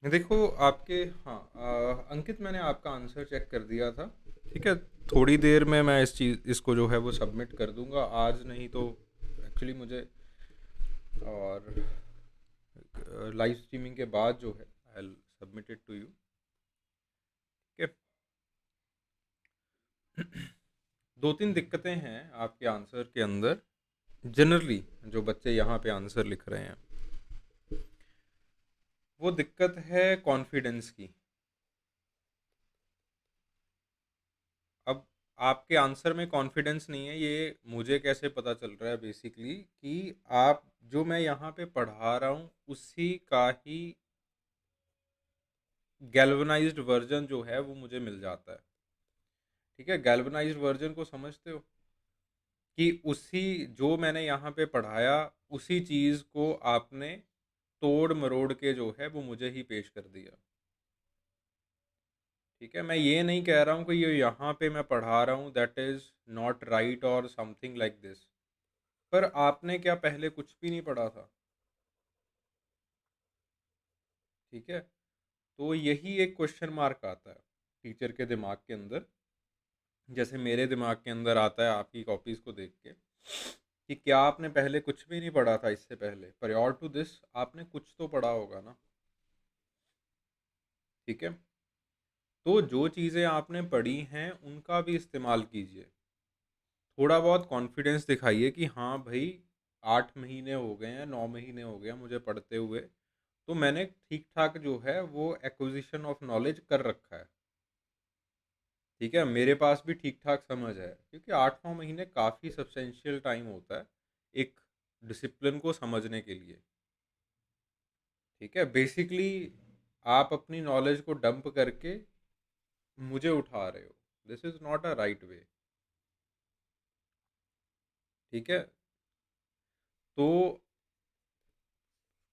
देखो आपके, हाँ, अंकित, मैंने आपका आंसर चेक कर दिया था। ठीक है, थोड़ी देर में मैं इसको जो है वो सबमिट कर दूंगा, आज नहीं तो एक्चुअली मुझे, और लाइव स्ट्रीमिंग के बाद जो है I submit it to you. ठीक है। दो तीन दिक्कतें हैं आपके आंसर के अंदर, जनरली जो बच्चे यहाँ पे आंसर लिख रहे हैं, वो दिक्कत है कॉन्फिडेंस की। अब आपके आंसर में कॉन्फिडेंस नहीं है, ये मुझे कैसे पता चल रहा है बेसिकली कि आप, जो मैं यहाँ पे पढ़ा रहा हूँ उसी का ही गैल्वनाइज्ड वर्जन जो है वो मुझे मिल जाता है। ठीक है, गैल्वनाइज्ड वर्जन को समझते हो कि उसी, जो मैंने यहाँ पे पढ़ाया उसी चीज़ को आपने तोड़ मरोड़ के जो है वो मुझे ही पेश कर दिया। ठीक है, मैं ये नहीं कह रहा हूँ कि ये यहाँ पे मैं पढ़ा रहा हूँ दैट इज़ नॉट राइट और समथिंग लाइक दिस, पर आपने क्या पहले कुछ भी नहीं पढ़ा था? ठीक है, तो यही एक क्वेश्चन मार्क आता है टीचर के दिमाग के अंदर, जैसे मेरे दिमाग के अंदर आता है आपकी कॉपीज़ को देख के, कि क्या आपने पहले कुछ भी नहीं पढ़ा था? इससे पहले, प्रायोर टू दिस, आपने कुछ तो पढ़ा होगा ना। ठीक है, तो जो चीज़ें आपने पढ़ी हैं उनका भी इस्तेमाल कीजिए। थोड़ा बहुत कॉन्फिडेंस दिखाइए कि हाँ भाई, 8 महीने हो गए हैं, 9 महीने हो गए हैं मुझे पढ़ते हुए, तो मैंने ठीक ठाक जो है वो एक्विजिशन ऑफ नॉलेज कर रखा है। ठीक है, मेरे पास भी ठीक ठाक समझ है, क्योंकि 8-9 महीने काफ़ी सब्सटेंशियल टाइम होता है एक डिसिप्लिन को समझने के लिए। ठीक है, बेसिकली आप अपनी नॉलेज को डंप करके मुझे उठा रहे हो, this is not a right way. ठीक है, तो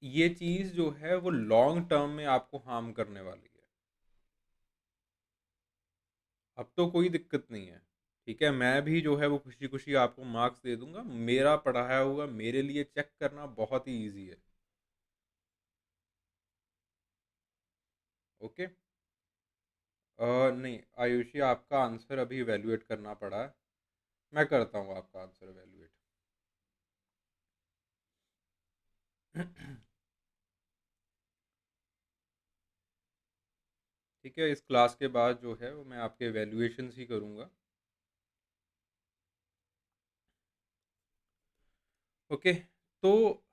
ये चीज़ जो है वो लॉन्ग टर्म में आपको हार्म करने वाली है। अब तो कोई दिक्कत नहीं है। ठीक है, मैं भी जो है वो खुशी खुशी आपको मार्क्स दे दूंगा, मेरा पढ़ाया हुआ मेरे लिए चेक करना बहुत ही ईजी है। ओके। नहीं आयुषी, आपका आंसर अभी वैल्यूएट करना पड़ा है, मैं करता हूँ आपका आंसर वैल्यूएट। ठीक है, इस क्लास के बाद जो है वो मैं आपके वैल्यूएशन ही करूँगा। ओके, तो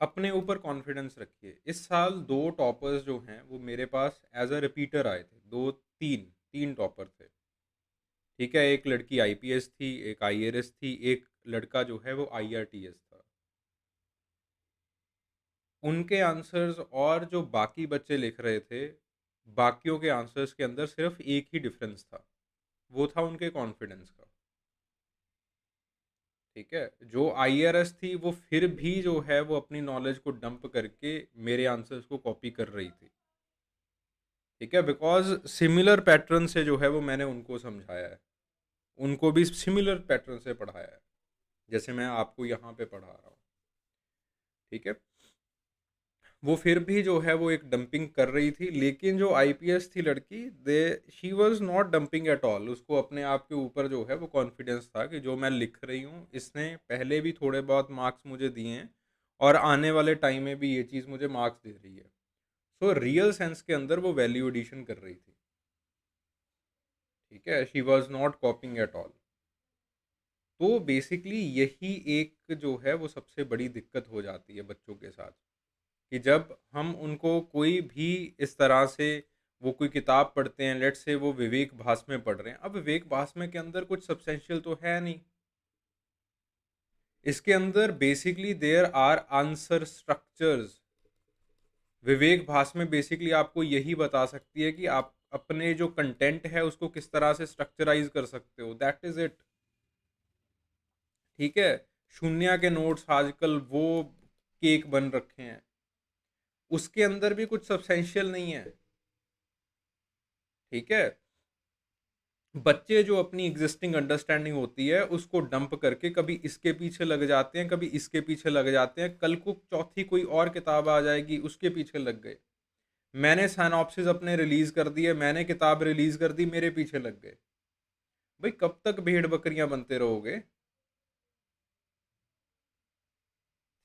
अपने ऊपर कॉन्फिडेंस रखिए। इस साल दो टॉपर्स जो हैं वो मेरे पास एज अ रिपीटर आए थे, दो, तीन तीन टॉपर थे। ठीक है, एक लड़की आईपीएस थी, एक आईआरएस थी, एक लड़का जो है वो आईआरटीएस था। उनके आंसर्स और जो बाकी बच्चे लिख रहे थे, बाकियों के आंसर्स के अंदर सिर्फ एक ही डिफरेंस था, वो था उनके कॉन्फिडेंस का। ठीक है, जो आईआरएस थी वो फिर भी जो है वो अपनी नॉलेज को डंप करके मेरे आंसर्स को कॉपी कर रही थी। ठीक है, बिकॉज सिमिलर पैटर्न से जो है वो मैंने उनको समझाया है, उनको भी सिमिलर पैटर्न से पढ़ाया है, जैसे मैं आपको यहाँ पे पढ़ा रहा हूँ। ठीक है, वो फिर भी जो है वो एक डंपिंग कर रही थी, लेकिन जो आईपीएस थी लड़की, they she was not dumping at all. उसको अपने आप के ऊपर जो है वो कॉन्फिडेंस था कि जो मैं लिख रही हूँ, इसने पहले भी थोड़े बहुत मार्क्स मुझे दिए हैं और आने वाले टाइम में भी ये चीज़ मुझे मार्क्स दे रही है। सो रियल सेंस के अंदर वो वैल्यू एडिशन कर रही थी। ठीक है, she was not copying at all. तो बेसिकली यही एक जो है वो सबसे बड़ी दिक्कत हो जाती है बच्चों के साथ, कि जब हम उनको कोई भी इस तरह से, वो कोई किताब पढ़ते हैं, लेट्स से वो विवेक भास में पढ़ रहे हैं, अब विवेक भास में के अंदर कुछ सब्सटेंशियल तो है नहीं, इसके अंदर basically there are answer structures. विवेक भास में बेसिकली आपको यही बता सकती है कि आप अपने जो कंटेंट है उसको किस तरह से स्ट्रक्चराइज कर सकते हो, दैट इज इट। ठीक है, शून्य के नोट्स आजकल वो केक बन रखे हैं, उसके अंदर भी कुछ सब्सटेंशियल नहीं है। ठीक है, बच्चे जो अपनी एग्जिस्टिंग अंडरस्टैंडिंग होती है उसको डंप करके कभी इसके पीछे लग जाते हैं, कभी इसके पीछे लग जाते हैं, कल को चौथी कोई और किताब आ जाएगी उसके पीछे लग गए। मैंने साइनॉप्सिस अपने रिलीज कर दिए, मैंने किताब रिलीज कर दी, मेरे पीछे लग गए। भाई कब तक भेड़ बकरियां बनते रहोगे?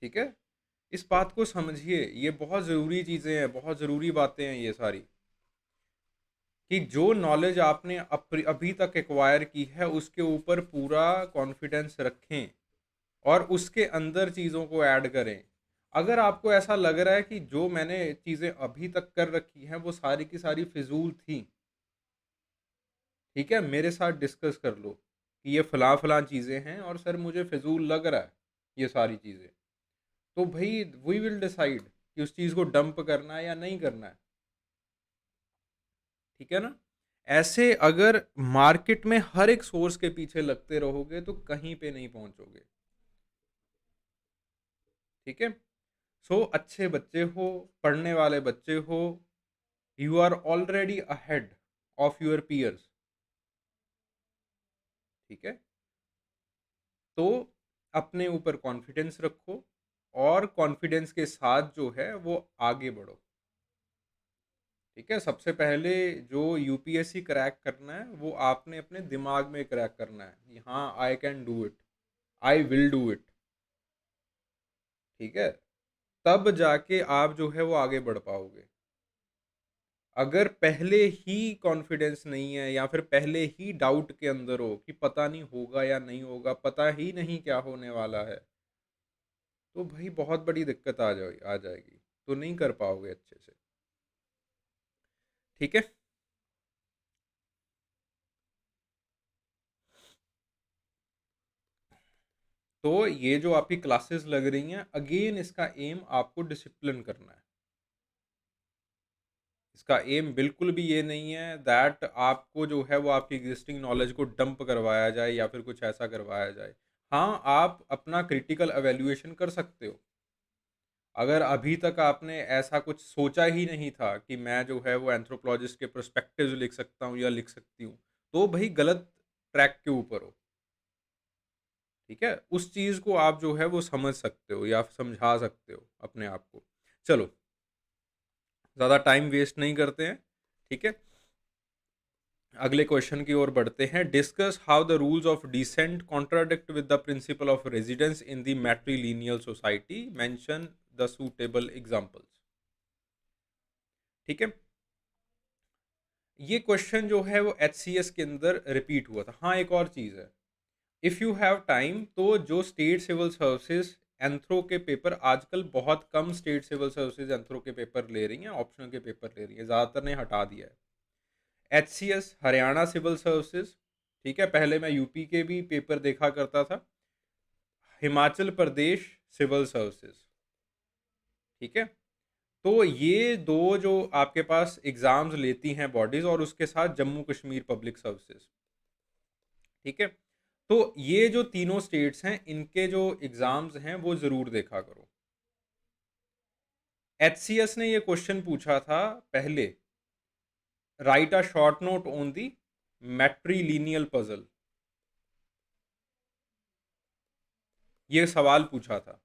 ठीक है, इस बात को समझिए, ये बहुत ज़रूरी चीज़ें हैं, बहुत ज़रूरी बातें हैं ये सारी, कि जो नॉलेज आपने अभी तक एक्वायर की है उसके ऊपर पूरा कॉन्फिडेंस रखें और उसके अंदर चीज़ों को ऐड करें। अगर आपको ऐसा लग रहा है कि जो मैंने चीज़ें अभी तक कर रखी हैं वो सारी की सारी फिजूल थी, ठीक है, मेरे साथ डिस्कस कर लो कि ये फलां फलां चीज़ें हैं और सर मुझे फिजूल लग रहा है ये सारी चीज़ें, तो भाई वी विल डिसाइड कि उस चीज़ को डंप करना है या नहीं करना है। ठीक है ना? ऐसे अगर मार्केट में हर एक सोर्स के पीछे लगते रहोगे तो कहीं पे नहीं पहुंचोगे। ठीक है? सो अच्छे बच्चे हो, पढ़ने वाले बच्चे हो, you are already ahead of your peers. ठीक है? तो अपने ऊपर कॉन्फिडेंस रखो और कॉन्फिडेंस के साथ जो है वो आगे बढ़ो। ठीक है, सबसे पहले जो यूपीएससी क्रैक करना है वो आपने अपने दिमाग में क्रैक करना है कि हाँ I can do it, I will do it. ठीक है, तब जाके आप जो है वो आगे बढ़ पाओगे। अगर पहले ही कॉन्फिडेंस नहीं है या फिर पहले ही डाउट के अंदर हो कि पता नहीं होगा या नहीं होगा, पता ही नहीं क्या होने वाला है, तो भाई बहुत बड़ी दिक्कत आ जाएगी, तो नहीं कर पाओगे अच्छे से। ठीक है, तो ये जो आपकी क्लासेस लग रही हैं, अगेन इसका एम आपको डिसिप्लिन करना है। इसका एम बिल्कुल भी ये नहीं है दैट आपको जो है वो आपकी एग्जिस्टिंग नॉलेज को डंप करवाया जाए या फिर कुछ ऐसा करवाया जाए। हाँ, आप अपना क्रिटिकल एवेल्युएशन कर सकते हो। अगर अभी तक आपने ऐसा कुछ सोचा ही नहीं था कि मैं जो है वो एंथ्रोपोलॉजिस्ट के पर्सपेक्टिव्स लिख सकता हूँ या लिख सकती हूँ, तो भाई गलत ट्रैक के ऊपर हो। ठीक है, उस चीज़ को आप जो है वो समझ सकते हो या समझा सकते हो अपने आप को। चलो, ज़्यादा टाइम वेस्ट नहीं करते हैं। ठीक है, अगले क्वेश्चन की ओर बढ़ते हैं। Discuss how the rules of descent contradict with the principle of residence in the matrilineal society, mention the suitable examples. ठीक है, ये क्वेश्चन जो है वो एचसीएस के अंदर रिपीट हुआ था। हाँ, एक और चीज़ है, इफ़ यू हैव टाइम तो जो स्टेट सिविल सर्विसेज एंथ्रो के पेपर, आजकल बहुत कम स्टेट सिविल सर्विसेज एंथ्रो के पेपर ले रही हैं, ऑप्शनल के पेपर ले रही है, ज़्यादातर ने हटा दिया है। एचसीएस हरियाणा सिविल सर्विसेज, ठीक है, पहले मैं यूपी के भी पेपर देखा करता था, हिमाचल प्रदेश सिविल सर्विसेज। ठीक है, तो ये दो जो आपके पास एग्जाम्स लेती हैं बॉडीज, और उसके साथ जम्मू कश्मीर पब्लिक सर्विसेज। ठीक है, तो ये जो तीनों स्टेट्स हैं इनके जो एग्जाम्स हैं वो जरूर देखा करो। एचसीएस ने ये क्वेश्चन पूछा था पहले, write a short note on the matrilineal puzzle, ये सवाल पूछा था,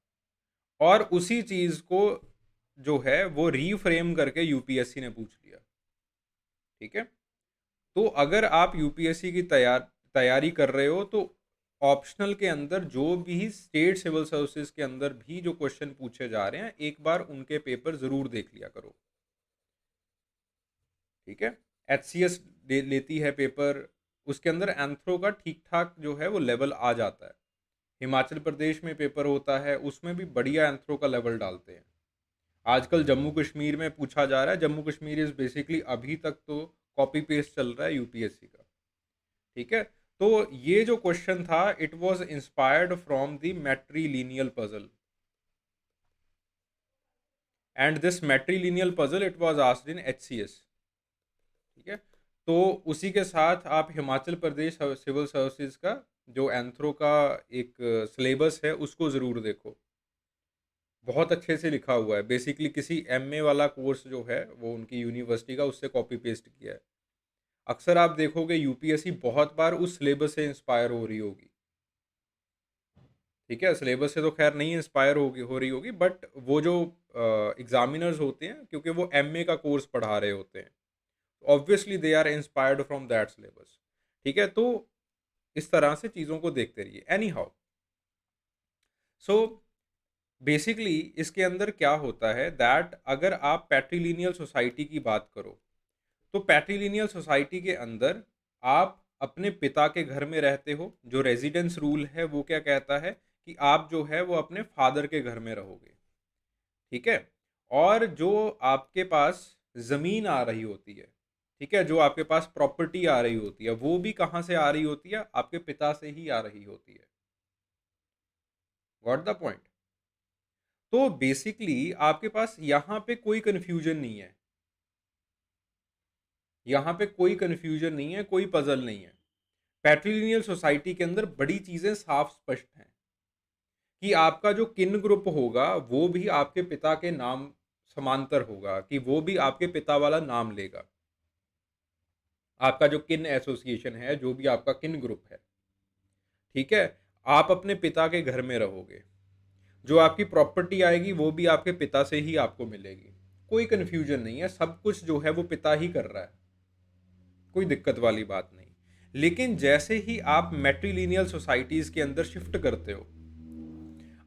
और उसी चीज को जो है वो रीफ्रेम करके यूपीएससी ने पूछ लिया। ठीक है, तो अगर आप यूपीएससी की तैयारी कर रहे हो तो ऑप्शनल के अंदर जो भी स्टेट सिविल सर्विसेज के अंदर भी जो क्वेश्चन पूछे जा रहे हैं एक बार उनके पेपर जरूर देख लिया करो। ठीक है, एचसीएस लेती है पेपर, उसके अंदर एंथ्रो का ठीक ठाक जो है वो लेवल आ जाता है। हिमाचल प्रदेश में पेपर होता है, उसमें भी बढ़िया एंथ्रो का लेवल डालते हैं। आजकल जम्मू कश्मीर में पूछा जा रहा है, जम्मू कश्मीर इज बेसिकली अभी तक तो कॉपी पेस्ट चल रहा है यूपीएससी का। ठीक है, तो ये जो क्वेश्चन था it was inspired from the matrilineal puzzle, and this matrilineal puzzle it was asked in HCS. ठीक है, तो उसी के साथ आप हिमाचल प्रदेश सिविल सर्विसेज का जो एंथ्रो का एक सिलेबस है उसको ज़रूर देखो, बहुत अच्छे से लिखा हुआ है। बेसिकली किसी एमए वाला कोर्स जो है वो उनकी यूनिवर्सिटी का, उससे कॉपी पेस्ट किया है। अक्सर आप देखोगे यूपीएससी बहुत बार उस सिलेबस से इंस्पायर हो रही होगी। ठीक है, सिलेबस से तो खैर नहीं इंस्पायर हो रही होगी, बट वो जो एग्जामिनर्स होते हैं, क्योंकि वो एमए का कोर्स पढ़ा रहे होते हैं, obviously they are inspired from that syllabus. ठीक है, तो इस तरह से चीज़ों को देखते रहिए। एनी हाउ, सो बेसिकली इसके अंदर क्या होता है दैट अगर आप पैट्रीलिनियल सोसाइटी की बात करो, तो पैट्रीलिनियल सोसाइटी के अंदर आप अपने पिता के घर में रहते हो। जो रेजिडेंस रूल है वो क्या कहता है कि आप जो है वो अपने फादर के घर में रहोगे। ठीक है, और जो आपके पास ज़मीन आ रही होती है, ठीक है, जो आपके पास प्रॉपर्टी आ रही होती है, वो भी कहाँ से आ रही होती है? आपके पिता से ही आ रही होती है। Got the point? तो बेसिकली आपके पास यहाँ पे कोई कंफ्यूजन नहीं है, यहाँ पे कोई कंफ्यूजन नहीं है, कोई पजल नहीं है। पैट्रिलिनियल सोसाइटी के अंदर बड़ी चीजें साफ स्पष्ट हैं कि आपका जो किन ग्रुप होगा वो भी आपके पिता के नाम समांतर होगा, कि वो भी आपके पिता वाला नाम लेगा। आपका जो किन एसोसिएशन है, जो भी आपका किन ग्रुप है, ठीक है, आप अपने पिता के घर में रहोगे। जो आपकी प्रॉपर्टी आएगी वो भी आपके पिता से ही आपको मिलेगी। कोई कंफ्यूजन नहीं है, सब कुछ जो है वो पिता ही कर रहा है, कोई दिक्कत वाली बात नहीं। लेकिन जैसे ही आप मैट्रिलिनियल सोसाइटीज के अंदर शिफ्ट करते हो,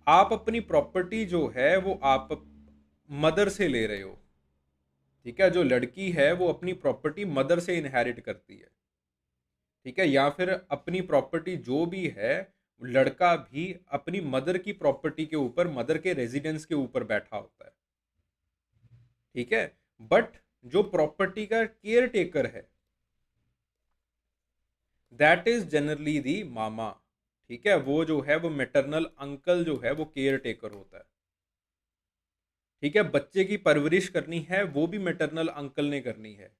आप अपनी प्रॉपर्टी जो है वो आप मदर से ले रहे हो। ठीक है, जो लड़की है वो अपनी प्रॉपर्टी मदर से इनहेरिट करती है। ठीक है, या फिर अपनी प्रॉपर्टी जो भी है, लड़का भी अपनी मदर की प्रॉपर्टी के ऊपर, मदर के रेजिडेंस के ऊपर बैठा होता है। ठीक है, बट जो प्रॉपर्टी का केयर टेकर है दैट इज जनरली दी मामा। ठीक है, वो जो है वो मेटरनल अंकल जो है वो केयर टेकर होता है। ठीक है, बच्चे की परवरिश करनी है वो भी मेटरनल अंकल ने करनी है।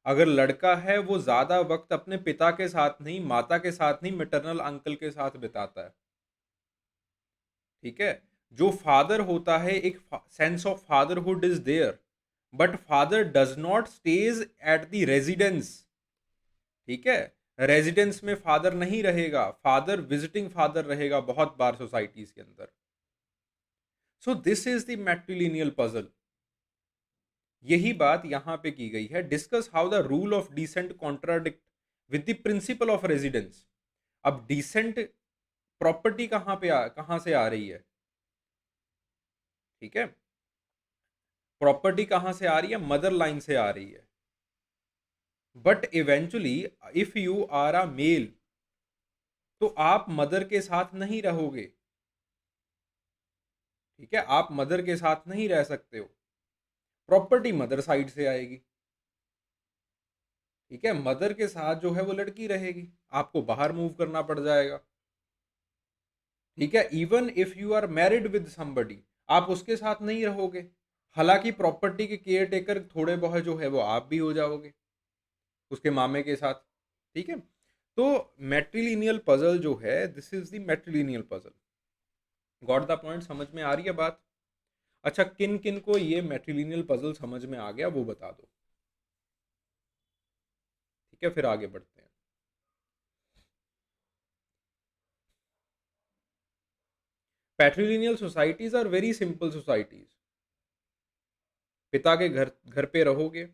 अगर लड़का है वो ज्यादा वक्त अपने पिता के साथ नहीं, माता के साथ नहीं, मेटरनल अंकल के साथ बिताता है। ठीक है, जो फादर होता है, एक sense of fatherhood is there, but father does not stage at the residence. ठीक है, रेजिडेंस में फादर नहीं रहेगा, फादर विजिटिंग फादर रहेगा बहुत बार सोसाइटीज के अंदर। So this is the matrilineal puzzle. यही बात यहां पे की गई है। Discuss how the rule of descent contradict with the principle of residence. अब डिसेंट प्रॉपर्टी कहां से आ रही है? ठीक है, प्रॉपर्टी कहां से आ रही है? मदर लाइन से आ रही है। But eventually if you are a male, तो आप मदर के साथ नहीं रहोगे। ठीक है, आप मदर के साथ नहीं रह सकते हो, प्रॉपर्टी मदर साइड से आएगी। ठीक है, मदर के साथ जो है वो लड़की रहेगी, आपको बाहर मूव करना पड़ जाएगा। ठीक है, even if you are married with somebody, आप उसके साथ नहीं रहोगे, हालांकि प्रॉपर्टी के केयर टेकर थोड़े बहुत जो है वो आप भी हो जाओगे उसके मामे के साथ। ठीक है, तो मैट्रिलिनियल पजल जो है, this is the matrilineal puzzle. Got the point? समझ में आ रही है बात? अच्छा, किन किन को ये मैट्रिलिनियल पजल समझ में आ गया वो बता दो। ठीक है, फिर आगे बढ़ते हैं। Patrilineal societies are very simple societies. पिता के घर घर पे रहोगे,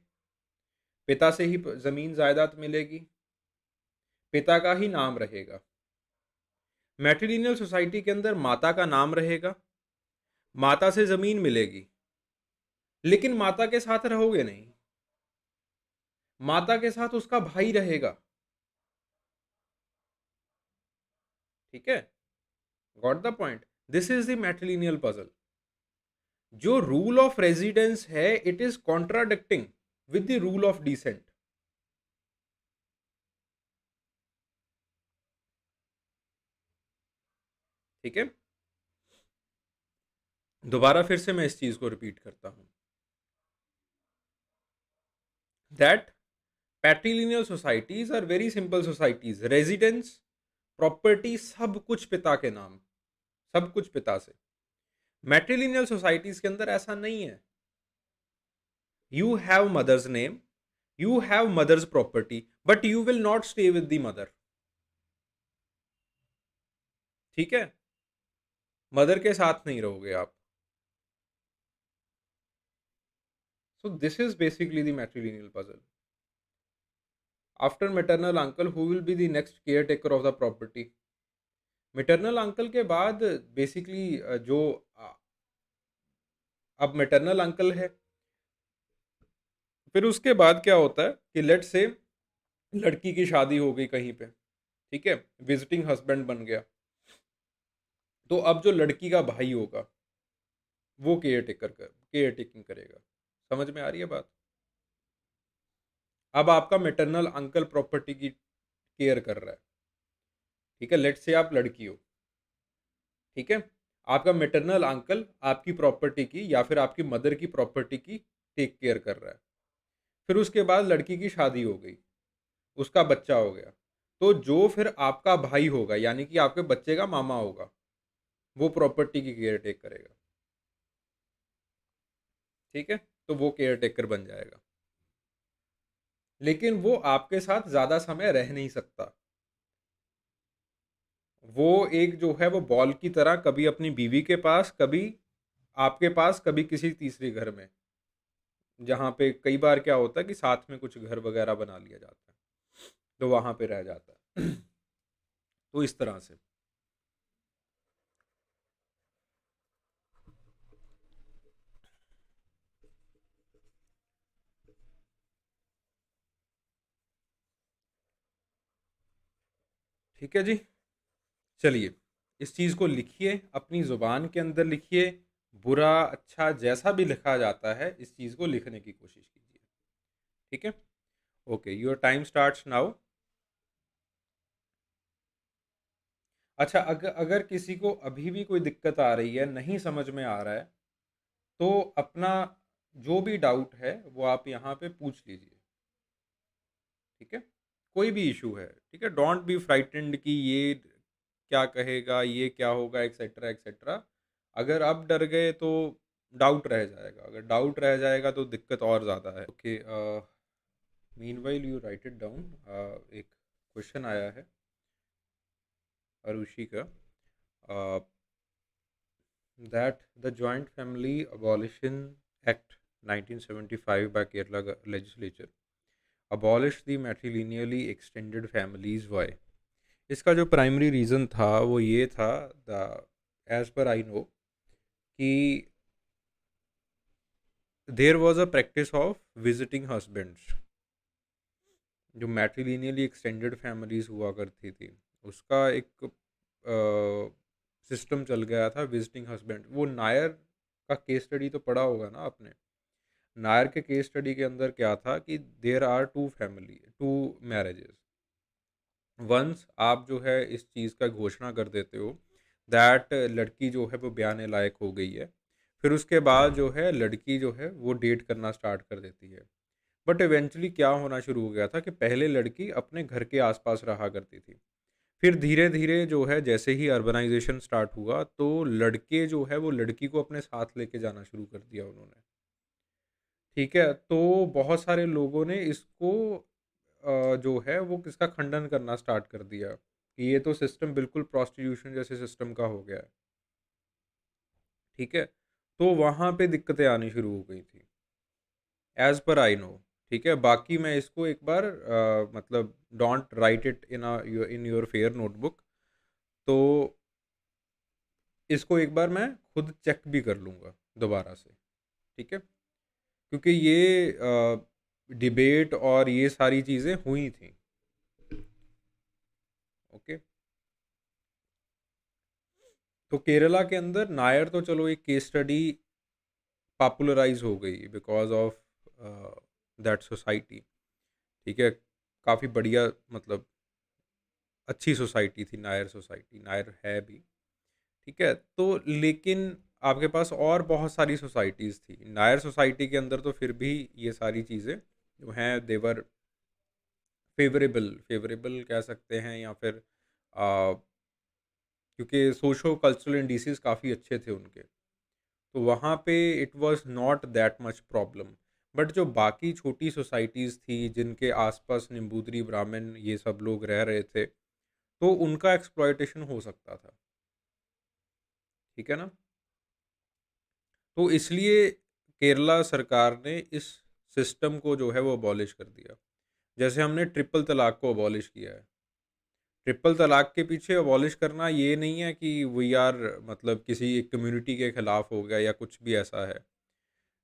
पिता से ही जमीन जायदाद मिलेगी, पिता का ही नाम रहेगा। मैट्रिलिनियल सोसाइटी के अंदर माता का नाम रहेगा, माता से जमीन मिलेगी, लेकिन माता के साथ रहोगे नहीं, माता के साथ उसका भाई रहेगा। ठीक है, got the point? This is the matrilineal puzzle. जो रूल ऑफ रेजिडेंस है, it is contradicting with the rule of descent. ठीक है, दोबारा फिर से मैं इस चीज को रिपीट करता हूं that patrilineal societies are very simple societies. Residence, property, सब कुछ पिता के नाम, सब कुछ पिता से। मैट्रिलिनियल सोसाइटीज के अंदर ऐसा नहीं है। You have mother's name, you have mother's property, but you will not stay with the mother. ठीक है, मदर के साथ नहीं रहोगे आप। So this is basically the matrilineal puzzle. After maternal uncle who will be the next caretaker of the property? Maternal uncle के बाद basically जो अब मैटरनल अंकल है, फिर उसके बाद क्या होता है कि लेट से लड़की की शादी हो गई कहीं पे, ठीक है, विजिटिंग हस्बैंड बन गया, तो अब जो लड़की का भाई होगा वो केयर टेकिंग करेगा। समझ में आ रही है बात? अब आपका मैटरनल अंकल प्रॉपर्टी की केयर कर रहा है, ठीक है, लेट से आप लड़की हो, ठीक है, आपका मैटरनल अंकल आपकी प्रॉपर्टी की या फिर आपकी मदर की प्रॉपर्टी की टेक केयर कर रहा है। फिर उसके बाद लड़की की शादी हो गई, उसका बच्चा हो गया, तो जो फिर आपका भाई होगा यानी कि आपके बच्चे का मामा होगा, वो प्रॉपर्टी की केयर टेक करेगा, ठीक है, तो वो केयर टेकर बन जाएगा। लेकिन वो आपके साथ ज़्यादा समय रह नहीं सकता। वो एक जो है वो बॉल की तरह कभी अपनी बीवी के पास, कभी आपके पास, कभी किसी तीसरे घर में, जहाँ पे कई बार क्या होता है कि साथ में कुछ घर वगैरह बना लिया जाता है, तो वहाँ पे रह जाता है। तो इस तरह से। ठीक है जी, चलिए, इस चीज़ को लिखिए, अपनी ज़ुबान के अंदर लिखिए, बुरा अच्छा जैसा भी लिखा जाता है इस चीज़ को लिखने की कोशिश कीजिए, ठीक है? Okay, your time starts now. अच्छा, अगर अगर किसी को अभी भी कोई दिक्कत आ रही है, नहीं समझ में आ रहा है, तो अपना जो भी डाउट है वो आप यहाँ पे पूछ लीजिए, ठीक है, कोई भी इशू है, ठीक है, डोंट बी फ्राइटेंड कि ये क्या कहेगा, ये क्या होगा, एक्सेट्रा एक्सेट्रा। अगर आप डर गए तो डाउट रह जाएगा, अगर डाउट रह जाएगा तो दिक्कत और ज़्यादा है। Okay, meanwhile you right it down. एक क्वेश्चन आया है अरुषि का, that the Joint Family Abolition Act 1975 by Kerala legislature abolished the matrilineally extended families. Why? इसका जो प्राइमरी रीज़न था वो ये था, the as per I know, कि there was a practice of visiting husbands. जो मैट्रिलिनियली एक्सटेंडेड फैमिलीज हुआ करती थी उसका एक सिस्टम चल गया था विजिटिंग हस्बैंड। वो नायर का केस स्टडी तो पढ़ा होगा ना आपने। नायर के केस स्टडी के अंदर क्या था कि there are two marriages. Once आप जो है इस चीज़ का घोषणा कर देते हो दैट लड़की जो है वो ब्याने लायक हो गई है, फिर उसके बाद जो है लड़की जो है वो डेट करना स्टार्ट कर देती है। बट इवेंचुअली क्या होना शुरू हो गया था कि पहले लड़की अपने घर के आसपास रहा करती थी, फिर धीरे धीरे जो है जैसे ही अर्बनाइजेशन स्टार्ट हुआ तो लड़के जो है वो लड़की को अपने साथ लेके जाना शुरू कर दिया उन्होंने। ठीक है, तो बहुत सारे लोगों ने इसको जो है वो किसका खंडन करना स्टार्ट कर दिया कि ये तो सिस्टम बिल्कुल प्रोस्टिट्यूशन जैसे सिस्टम का हो गया है। ठीक है, तो वहाँ पे दिक्कतें आनी शुरू हो गई थी, एज पर आई नो। ठीक है, बाकी मैं इसको एक बार मतलब don't write it in your fair notebook, तो इसको एक बार मैं खुद चेक भी कर लूँगा दोबारा से। ठीक है, क्योंकि ये डिबेट और ये सारी चीज़ें हुई थी। ओके, तो केरला के अंदर नायर तो चलो एक केस स्टडी पॉपुलराइज हो गई बिकॉज ऑफ दैट सोसाइटी। ठीक है, काफ़ी बढ़िया, मतलब अच्छी सोसाइटी थी नायर सोसाइटी, नायर है भी। ठीक है, तो लेकिन आपके पास और बहुत सारी सोसाइटीज़ थी। नायर सोसाइटी के अंदर तो फिर भी ये सारी चीज़ें जो हैं देवर फेवरेबल, फेवरेबल कह सकते हैं, या फिर क्योंकि सोशो कल्चरल इंडिसेस काफ़ी अच्छे थे उनके, तो वहाँ पे it was not that much problem. But जो बाकी छोटी सोसाइटीज़ थी जिनके आसपास निम्बूदरी ब्राह्मण ये सब लोग रह रहे थे, तो उनका एक्सप्लॉयटेशन हो सकता था। ठीक है ना। तो इसलिए केरला सरकार ने इस सिस्टम को जो है वो अबॉलिश कर दिया। जैसे हमने ट्रिपल तलाक को अबॉलिश किया है। ट्रिपल तलाक के पीछे अबॉलिश करना ये नहीं है कि वी आर मतलब किसी एक कम्युनिटी के खिलाफ हो गया या कुछ भी ऐसा है।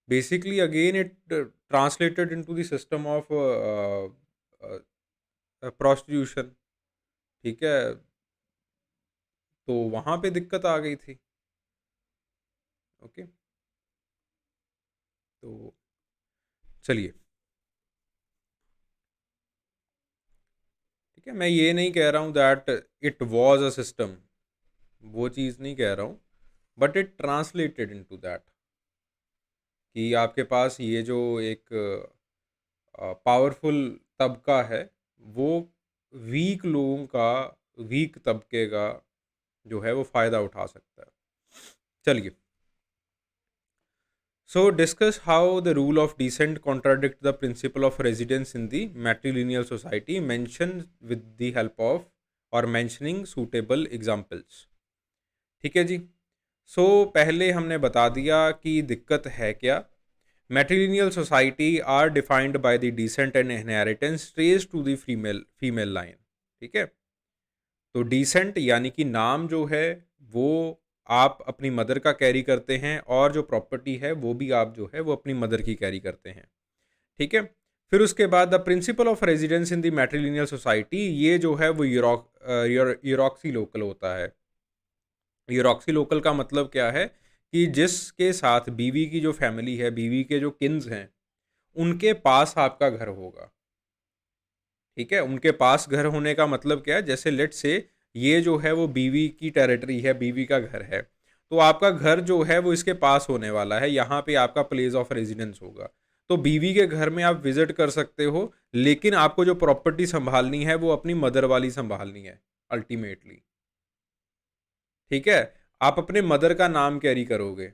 Basically again it translated into the system of prostitution. ठीक है, तो वहाँ पे दिक्कत आ गई थी। ओके, तो चलिए, ठीक है, मैं ये नहीं कह रहा हूँ that it was a system, वो चीज़ नहीं कह रहा हूँ, but it translated into that कि आपके पास ये जो एक पावरफुल तबका है वो वीक लोगों का, वीक तबके का जो है वो फ़ायदा उठा सकता है। चलिए, so discuss how the rule of descent contradict the principle of residence in the matrilineal society mentioned with the help of or mentioning suitable examples। ठीक है जी। पहले हमने बता दिया कि दिक्कत है क्या। Matrilineal society are defined by the descent and inheritance trace to the female line. ठीक है, तो डिसेंट यानी कि नाम जो है वो आप अपनी मदर का कैरी करते हैं, और जो प्रॉपर्टी है वो भी आप जो है वो अपनी मदर की कैरी करते हैं। ठीक है, फिर उसके बाद the principle of residence in the matrilineal society, ये जो है वो यूरोक्सी लोकल होता है। यूरोक्सी लोकल का मतलब क्या है कि जिसके साथ बीवी की जो फैमिली है, बीवी के जो किन्स हैं, उनके पास आपका घर होगा। ठीक है, उनके पास घर होने का मतलब क्या है, जैसे लेट से ये जो है वो बीवी की टेरिटरी है, बीवी का घर है, तो आपका घर जो है वो इसके पास होने वाला है, यहाँ पे आपका प्लेस ऑफ रेजिडेंस होगा। तो बीवी के घर में आप विजिट कर सकते हो, लेकिन आपको जो प्रॉपर्टी संभालनी है वो अपनी मदर वाली संभालनी है अल्टीमेटली। ठीक है, आप अपने मदर का नाम कैरी करोगे।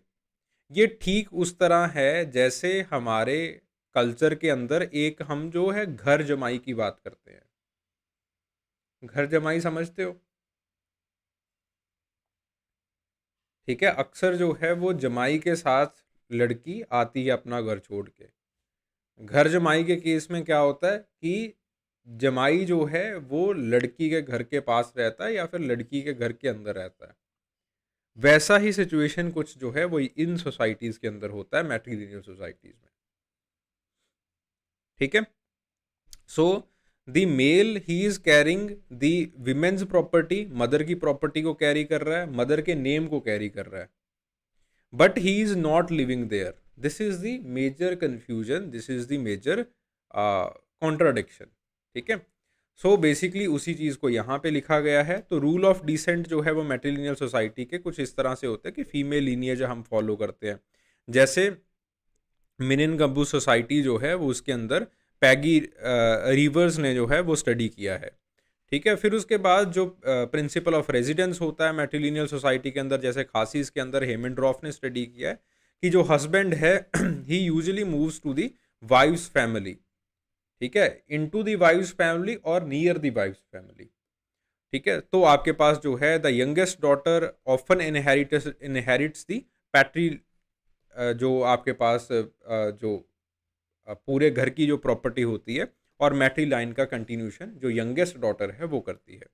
ये ठीक उस तरह है जैसे हमारे कल्चर के अंदर एक हम जो है घर जमाई की बात करते हैं। घर जमाई समझते हो? ठीक है, अक्सर जो है वो जमाई के साथ लड़की आती है अपना घर छोड़ के। घर जमाई के केस में क्या होता है कि जमाई जो है वो लड़की के घर के पास रहता है या फिर लड़की के घर के अंदर रहता है। वैसा ही सिचुएशन कुछ जो है वो इन सोसाइटीज़ के अंदर होता है, मैट्रिलिनियल सोसाइटीज़ में। ठीक है, so the male he is carrying the women's property, mother की प्रॉपर्टी को कैरी कर रहा है, मदर के नेम को कैरी कर रहा है, but he is not living there. This is the major confusion, this is the major contradiction. ठीक है, बेसिकली उसी चीज़ को यहाँ पे लिखा गया है। तो रूल ऑफ डिसेंट जो है वो मैट्रिलिनियल सोसाइटी के कुछ इस तरह से होता है कि फीमेल लीनिएज हम फॉलो करते हैं। जैसे मिनिन गब्बू सोसाइटी जो है वो उसके अंदर पैगी रिवर्स ने जो है वो स्टडी किया है। ठीक है, फिर उसके बाद जो प्रिंसिपल ऑफ रेजिडेंस होता है मैट्रिलिनियल सोसाइटी के अंदर, जैसे खासीज के अंदर हेमेंड्रॉफ ने स्टडी किया है कि जो हस्बैंड है ही usually moves to the wife's family. ठीक है, इनटू दी वाइफ्स फैमिली और नियर दी वाइफ्स फैमिली। ठीक है, तो आपके पास जो है the youngest daughter often inherits the पैट्री, जो आपके पास जो पूरे घर की जो प्रॉपर्टी होती है, और मैट्री लाइन का कंटिन्यूशन जो यंगेस्ट डॉटर है वो करती है।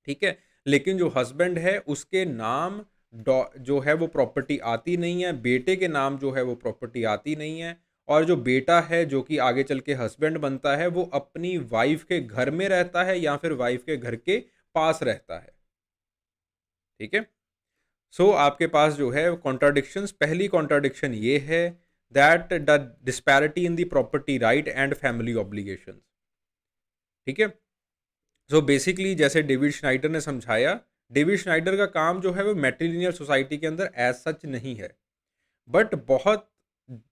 ठीक है, लेकिन जो हस्बैंड है उसके नाम जो है वो प्रॉपर्टी आती नहीं है, बेटे के नाम जो है वो प्रॉपर्टी आती नहीं है, और जो बेटा है जो कि आगे चल के हस्बैंड बनता है वो अपनी वाइफ के घर में रहता है या फिर वाइफ के घर के पास रहता है। ठीक है, आपके पास जो है कॉन्ट्राडिक्शंस, पहली कॉन्ट्राडिक्शन ये है that the disparity in the property right and family obligations. ठीक है, बेसिकली जैसे डेविड श्नाइडर ने समझाया, डेविड श्नाइडर का काम जो है वो मैट्रिलिनियल सोसाइटी के अंदर एज सच नहीं है, बट बहुत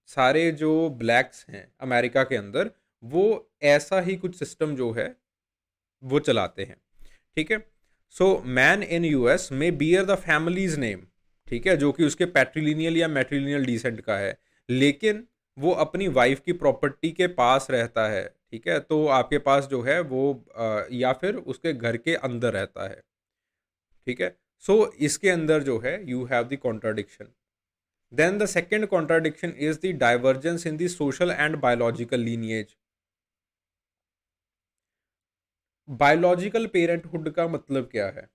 सारे जो ब्लैक्स हैं अमेरिका के अंदर वो ऐसा ही कुछ सिस्टम जो है वो चलाते हैं। ठीक है, मैन इन यूएस में बियर द फैमिलीज नेम, ठीक है, जो कि उसके पैट्रिलिनियल या मैट्रिलिनियल डिसेंट का है, लेकिन वो अपनी वाइफ की प्रॉपर्टी के पास रहता है। ठीक है, तो आपके पास जो है वो या फिर उसके घर के अंदर रहता है। ठीक है, सो इसके अंदर जो है you have the contradiction. Then the second contradiction is the divergence in the social and biological lineage. Biological parenthood का मतलब क्या है?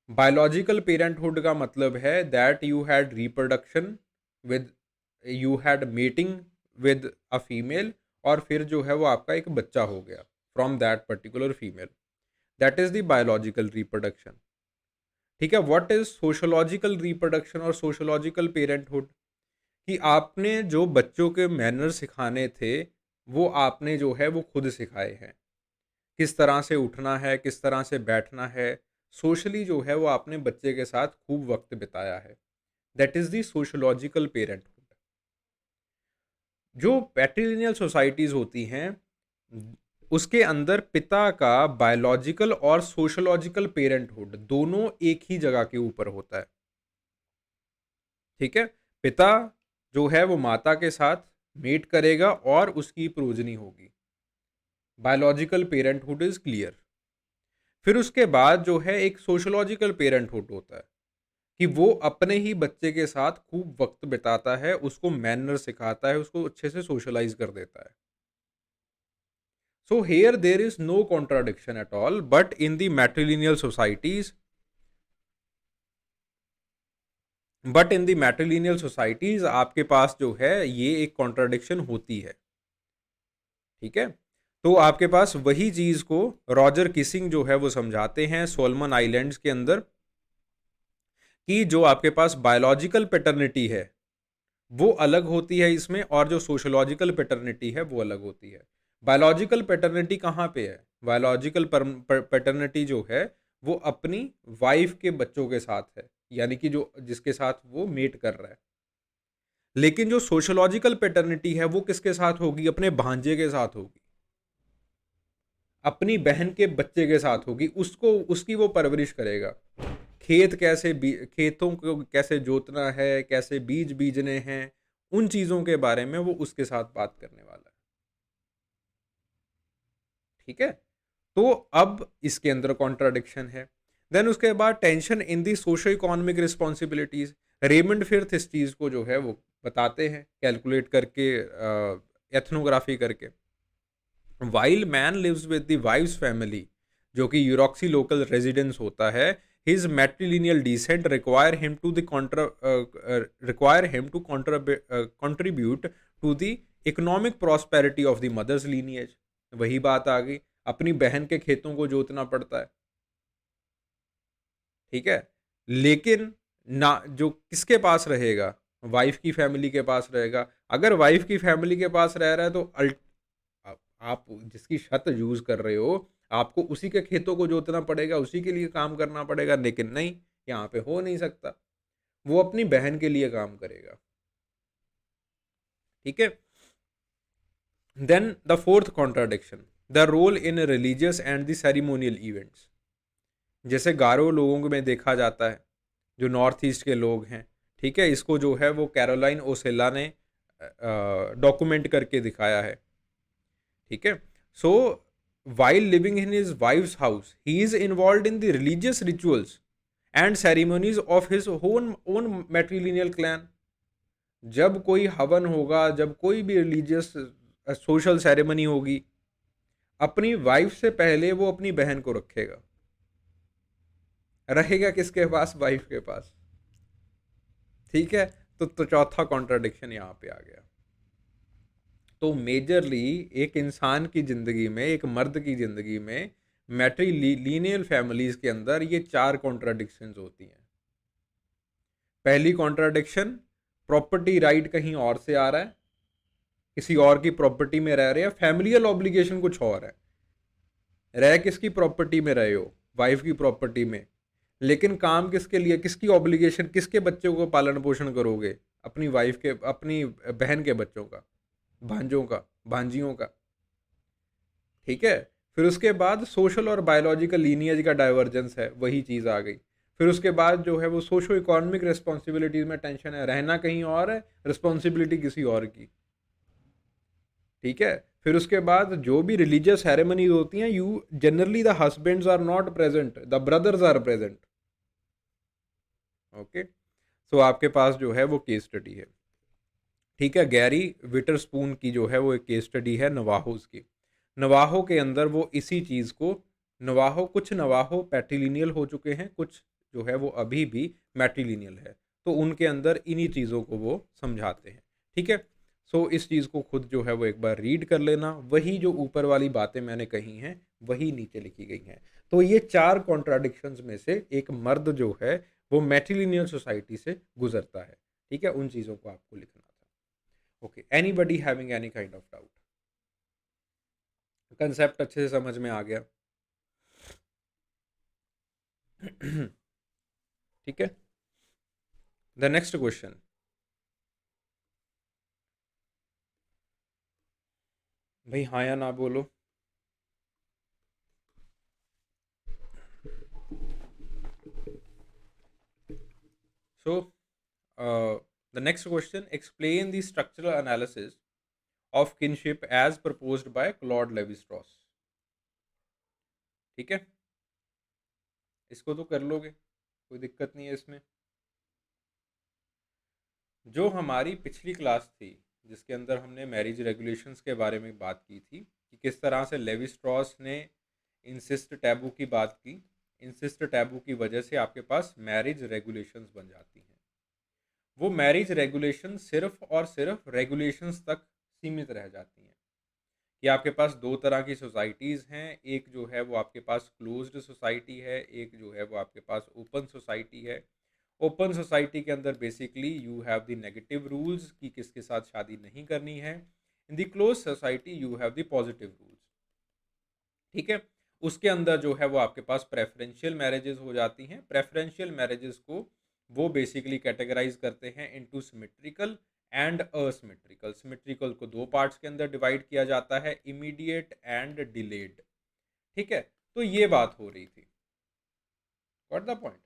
बायोलॉजिकल पेरेंटहुड का मतलब है that you had reproduction with, you had meeting with a female, और फिर जो है वो आपका एक बच्चा हो गया from that particular female. That is the biological reproduction. ठीक है. व्हाट इज सोशोलॉजिकल रिप्रोडक्शन और सोशोलॉजिकल पेरेंटहुड? कि आपने जो बच्चों के मैनर सिखाने थे वो आपने जो है वो खुद सिखाए हैं. किस तरह से उठना है, किस तरह से बैठना है, सोशली जो है वो आपने बच्चे के साथ खूब वक्त बिताया है. That is the sociological parenthood. जो पैट्रिलिनियल सोसाइटीज होती हैं उसके अंदर पिता का बायोलॉजिकल और सोशोलॉजिकल पेरेंटहुड दोनों एक ही जगह के ऊपर होता है. ठीक है. पिता जो है वो माता के साथ मेट करेगा और उसकी प्रोजनी होगी. Biological parenthood is clear. फिर उसके बाद जो है एक सोशोलॉजिकल पेरेंटहुड होता है कि वो अपने ही बच्चे के साथ खूब वक्त बिताता है, उसको मैनर सिखाता है, उसको अच्छे से सोशलाइज कर देता है. So here there is no contradiction at all, but in the matrilineal societies, आपके पास जो है ये एक कॉन्ट्राडिक्शन होती है. ठीक है. तो आपके पास वही चीज को रॉजर किसिंग जो है वो समझाते हैं सोलमन आइलैंड्स के अंदर, कि जो आपके पास बायोलॉजिकल पैटर्निटी है वो अलग होती है इसमें, और जो सोशोलॉजिकल पैटर्निटी है वो अलग होती है. बायोलॉजिकल पैटर्निटी कहाँ पे है? बायोलॉजिकल पैटर्निटी जो है वो अपनी वाइफ के बच्चों के साथ है, यानी कि जो जिसके साथ वो मेट कर रहा है. लेकिन जो सोशोलॉजिकल पैटर्निटी है वो किसके साथ होगी? अपने भांजे के साथ होगी, अपनी बहन के बच्चे के साथ होगी. उसको उसकी वो परवरिश करेगा. खेतों को कैसे जोतना है, कैसे बीज बीजने हैं, उन चीजों के बारे में वो उसके साथ बात करने वाला है. ठीक है. तो अब इसके अंदर कॉन्ट्राडिक्शन है. देन उसके बाद tension in the socio economic responsibilities. Raymond Firth इस चीज को जो है वो बताते हैं कैलकुलेट करके, एथनोग्राफी करके. While man lives with the wife's family, जो कि यूरोक्सी लोकल रेजिडेंस होता है, his matrilineal descent require him to contribute to the economic prosperity of the mother's lineage. वही बात आ गई, अपनी बहन के खेतों को जोतना पड़ता है. ठीक है. लेकिन ना जो किसके पास रहेगा? वाइफ की फैमिली के पास रहेगा. अगर वाइफ की फैमिली के पास रह रहा है तो आप जिसकी छत यूज कर रहे हो आपको उसी के खेतों को जोतना पड़ेगा, उसी के लिए काम करना पड़ेगा. लेकिन नहीं, यहाँ पे हो नहीं सकता. वो अपनी बहन के लिए काम करेगा. ठीक है. Then the fourth contradiction, the role in religious and the ceremonial events. जैसे गारो लोगों में देखा जाता है, जो नॉर्थ ईस्ट के लोग हैं. ठीक है. इसको जो है वो कैरोलाइन ओसेला ने डॉक्यूमेंट करके दिखाया है. ठीक है. सो while living in his wife's house, he is involved in the religious rituals and ceremonies of his own matrilineal clan. जब कोई हवन होगा, जब कोई भी रिलीजियस सोशल सेरेमनी होगी, अपनी वाइफ से पहले वो अपनी बहन को रखेगा. रहेगा किसके पास? वाइफ के पास. ठीक है. तो चौथा कॉन्ट्राडिक्शन यहाँ पे आ गया. तो मेजरली एक इंसान की ज़िंदगी में, एक मर्द की ज़िंदगी में मैट्रिलिनियल फैमिलीज़ के अंदर ये 4 कॉन्ट्राडिक्शंस होती हैं. पहली कॉन्ट्राडिक्शन, प्रॉपर्टी राइट कहीं और से आ रहा है, किसी और की प्रॉपर्टी में रह रहे हैं. फैमिलियल ऑब्लिगेशन कुछ और है. रह किसकी प्रॉपर्टी में रहे हो? वाइफ की प्रॉपर्टी में. लेकिन काम किसके लिए? किसकी ऑब्लिगेशन? किसके बच्चों को पालन पोषण करोगे? अपनी वाइफ के, अपनी बहन के बच्चों का, भांजों का, भांजियों का. ठीक है. फिर उसके बाद सोशल और बायोलॉजिकल लीनिएज का डाइवर्जेंस है, वही चीज़ आ गई. फिर उसके बाद जो है वो सोशो इकोनॉमिक रिस्पॉन्सिबिलिटीज में टेंशन है, रहना कहीं और है, रिस्पॉन्सिबिलिटी किसी और की. ठीक है. फिर उसके बाद जो भी रिलीजियस सेरेमनीज होती हैं, you generally the husbands are not present, the brothers are present. Okay, so आपके पास जो है वो केस स्टडी है, ठीक है। गैरी विटरस्पून की जो है वो एक केस स्टडी है नवाहोस की। नवाहो के अंदर वो इसी चीज़ को, कुछ नवाहो पैट्रिलिनियल हो चुके हैं, कुछ जो है वो अभी भी मैट्रिलिनियल है, तो उनके अंदर इन्हीं चीज़ों को वो समझाते हैं, ठीक है। सो इस चीज़ को खुद जो है वो एक बार रीड कर लेना, वही जो ऊपर वाली बातें मैंने कही हैं वही नीचे लिखी गई हैं। तो ये 4 कॉन्ट्राडिक्शंस में से एक मर्द जो है वो मैट्रिलिनियल सोसाइटी से गुजरता है, ठीक है। उन चीज़ों को आपको लिखना था। Okay, anybody having any kind of doubt? Concept अच्छे से समझ में आ गया? ठीक है। द नेक्स्ट क्वेश्चन, भाई हाँ या ना बोलो। So the next question, explain the structural analysis of kinship as proposed by Claude Levi Strauss. ठीक है, इसको तो कर लोगे, कोई दिक्कत नहीं है इसमें। जो हमारी पिछली क्लास थी जिसके अंदर हमने मैरिज रेगुलेशंस के बारे में बात की थी कि किस तरह से लेवी स्ट्रॉस ने इंसिस्ट टैबू की बात की, इंसिस्ट टैबू की वजह से आपके पास मैरिज रेगुलेशंस बन जाती हैं। वो मैरिज रेगुलेशन सिर्फ और सिर्फ रेगुलेशंस तक सीमित रह जाती हैं कि आपके पास दो तरह की सोसाइटीज़ हैं, एक जो है वो आपके पास क्लोज्ड सोसाइटी है, एक जो है वो आपके पास ओपन सोसाइटी है। ओपन सोसाइटी के अंदर basically you have the negative rules कि किसके साथ शादी नहीं करनी है। In the close society you have the positive rules, ठीक है। उसके अंदर जो है वो आपके पास प्रेफरेंशियल मैरिजेस हो जाती हैं। प्रेफरेंशियल मैरिजेस को वो बेसिकली कैटेगराइज करते हैं into symmetrical and asymmetrical. Symmetrical को दो पार्ट्स के अंदर डिवाइड किया जाता है, इमीडिएट एंड डिलेड, ठीक है। तो ये बात हो रही थी, व्हाट द पॉइंट।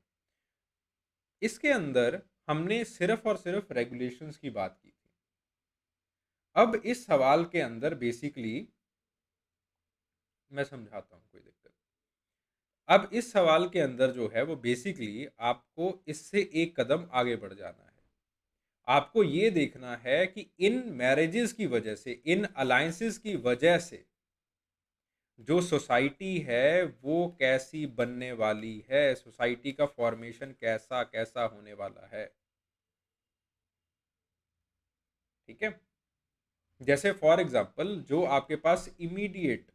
इसके अंदर हमने सिर्फ और सिर्फ रेगुलेशंस की बात की थी। अब इस सवाल के अंदर बेसिकली मैं समझाता हूँ, कोई दिक्कत। अब इस सवाल के अंदर जो है वो बेसिकली आपको इससे एक कदम आगे बढ़ जाना है। आपको ये देखना है कि इन मैरिजेस की वजह से, इन अलायंसेस की वजह से जो सोसाइटी है वो कैसी बनने वाली है, सोसाइटी का फॉर्मेशन कैसा कैसा होने वाला है, ठीक है। जैसे फॉर एग्जांपल जो आपके पास इमीडिएट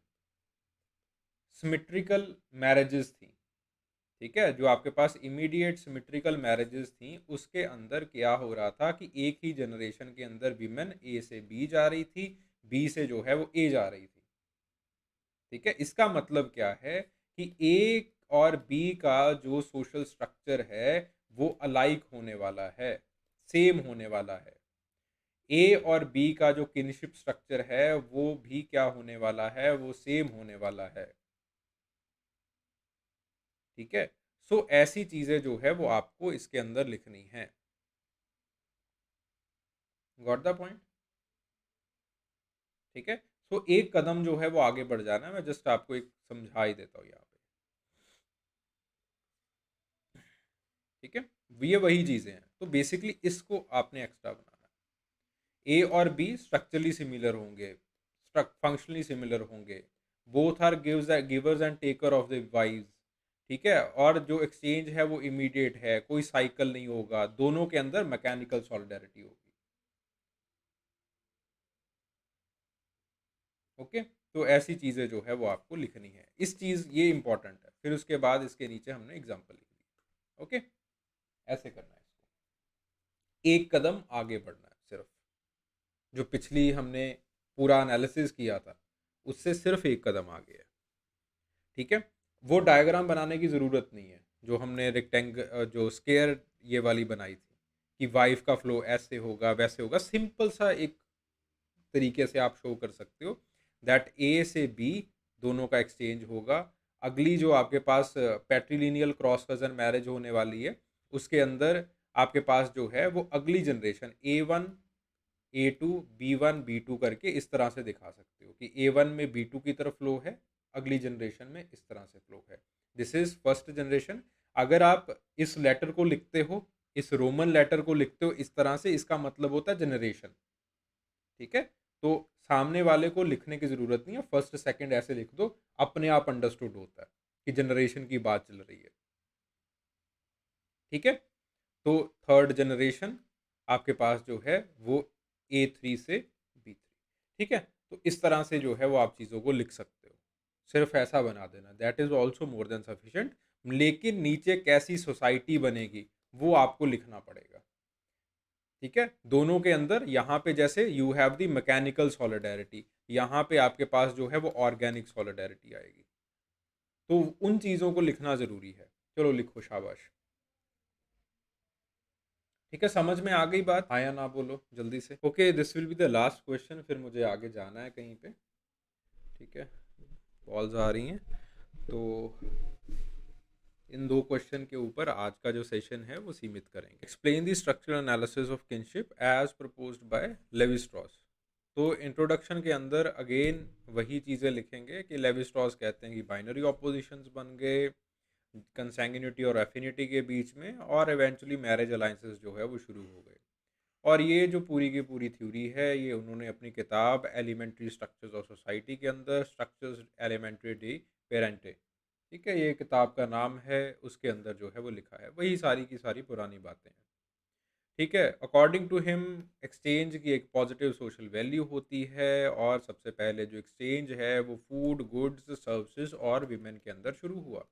सिमेट्रिकल मैरिजेस थी, ठीक है, जो आपके पास इमीडिएट सिमेट्रिकल मैरिजेस थी उसके अंदर क्या हो रहा था कि एक ही जनरेशन के अंदर विमेन ए से बी जा रही थी, बी से जो है वो ए जा रही थी, ठीक है। इसका मतलब क्या है कि ए और बी का जो सोशल स्ट्रक्चर है वो अलाइक होने वाला है, सेम होने वाला है। ए और बी का जो किनशिप स्ट्रक्चर है वो भी क्या होने वाला है, वो सेम होने वाला है, ठीक है। सो ऐसी चीजें जो है वो आपको इसके अंदर लिखनी है, गॉट द पॉइंट, ठीक है। सो एक कदम जो है वो आगे बढ़ जाना है, मैं जस्ट आपको एक समझा ही देता हूँ यहाँ पे, ठीक है। ये वही चीजें हैं, तो बेसिकली इसको आपने एक्स्ट्रा बनाना है। ए और बी स्ट्रक्चरली सिमिलर होंगे, फंक्शनली सिमिलर होंगे, both are givers and taker of the wives, ठीक है। और जो एक्सचेंज है वो इमीडिएट है, कोई साइकिल नहीं होगा, दोनों के अंदर मैकेनिकल सॉलिडारिटी होगी, ओके। तो ऐसी चीज़ें जो है वो आपको लिखनी है, इस चीज़ ये इंपॉर्टेंट है। फिर उसके बाद इसके नीचे हमने एग्जाम्पल लिख दी, ओके। ऐसे करना है इसको, एक कदम आगे बढ़ना है सिर्फ। जो पिछली हमने पूरा एनालिसिस किया था उससे सिर्फ एक कदम आगे है, ठीक है। वो डायग्राम बनाने की ज़रूरत नहीं है जो हमने जो स्केयर ये वाली बनाई थी कि वाइफ का फ्लो ऐसे होगा वैसे होगा। सिंपल सा एक तरीके से आप शो कर सकते हो दैट ए से बी दोनों का एक्सचेंज होगा। अगली जो आपके पास पैट्रिलिनियल क्रॉस कजन मैरिज होने वाली है उसके अंदर आपके पास जो है वो अगली generation A1 A2 B1 B2 करके इस तरह से दिखा सकते हो कि A1 में B2 की तरफ फ्लो है, अगली जनरेशन में इस तरह से फ्लो है। This is first generation. अगर आप इस लेटर को लिखते हो इस रोमन लेटर को लिखते हो इस तरह से, इसका मतलब होता है जनरेशन। ठीक है, तो सामने वाले को लिखने की ज़रूरत नहीं है, फर्स्ट सेकंड ऐसे लिख दो, अपने आप अंडरस्टूड होता है कि जनरेशन की बात चल रही है। ठीक है, तो थर्ड जनरेशन आपके पास जो है वो A3 से B3। ठीक है, तो इस तरह से जो है वो आप चीज़ों को लिख सकते हो, सिर्फ ऐसा बना देना, that is also more than sufficient. लेकिन नीचे कैसी सोसाइटी बनेगी वो आपको लिखना पड़ेगा। ठीक है, दोनों के अंदर यहाँ पे जैसे you have the mechanical solidarity, यहाँ पे आपके पास जो है वो ऑर्गेनिक सॉलिडेरिटी आएगी। तो उन चीज़ों को लिखना ज़रूरी है। चलो लिखो, शाबाश। ठीक है, समझ में आ गई बात? हाँ या ना बोलो जल्दी से। Okay, this will be the last question, फिर मुझे आगे जाना है कहीं पे। ठीक है, कॉल्स आ रही हैं, तो इन दो क्वेश्चन के ऊपर आज का जो सेशन है वो सीमित करेंगे। Explain the structural analysis of kinship as proposed by Levi Strauss. तो इंट्रोडक्शन के अंदर अगेन वही चीज़ें लिखेंगे कि लेवी स्ट्रॉस कहते हैं कि बाइनरी ऑपोजिशंस बन गए कंसैंग्यूनिटी और एफिनिटी के बीच में, और इवेंचुअली मैरिज अलाइंसेस जो है वो शुरू हो गए। और ये जो पूरी की पूरी थ्योरी है ये उन्होंने अपनी किताब एलिमेंट्री स्ट्रक्चर्स ऑफ सोसाइटी के अंदर, स्ट्रक्चर्स एलिमेंट्री डी पेरेंटे, ठीक है, ये किताब का नाम है, उसके अंदर जो है वो लिखा है, वही सारी की सारी पुरानी बातें हैं। ठीक है, अकॉर्डिंग टू हिम एक्सचेंज की एक पॉजिटिव सोशल वैल्यू होती है, और सबसे पहले जो एक्सचेंज है वो फूड, गुड्स, सर्विसेज और विमेन के अंदर शुरू हुआ।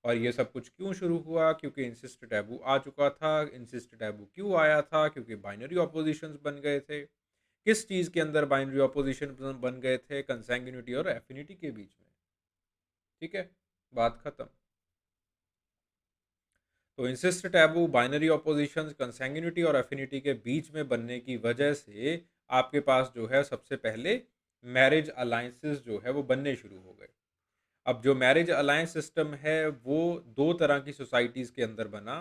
और ये सब कुछ क्यों शुरू हुआ? क्योंकि इंसिस्ट टैबू आ चुका था। इंसिस्ट टैबू क्यों आया था? क्योंकि बाइनरी ऑपोजिशंस बन गए थे। किस चीज़ के अंदर बाइनरी ऑपोजिशन बन गए थे? कंसैंग्यूनिटी और एफिनिटी के बीच में। ठीक है, बात खत्म। तो इंसिस्ट टैबू बाइनरी ऑपोजिशंस कंसैंग्यूनिटी और एफिनिटी के बीच में बनने की वजह से आपके पास जो है सबसे पहले मैरिज अलायंसेस जो है वो बनने शुरू हो गए। अब जो मैरिज अलायंस सिस्टम है वो दो तरह की सोसाइटीज़ के अंदर बना।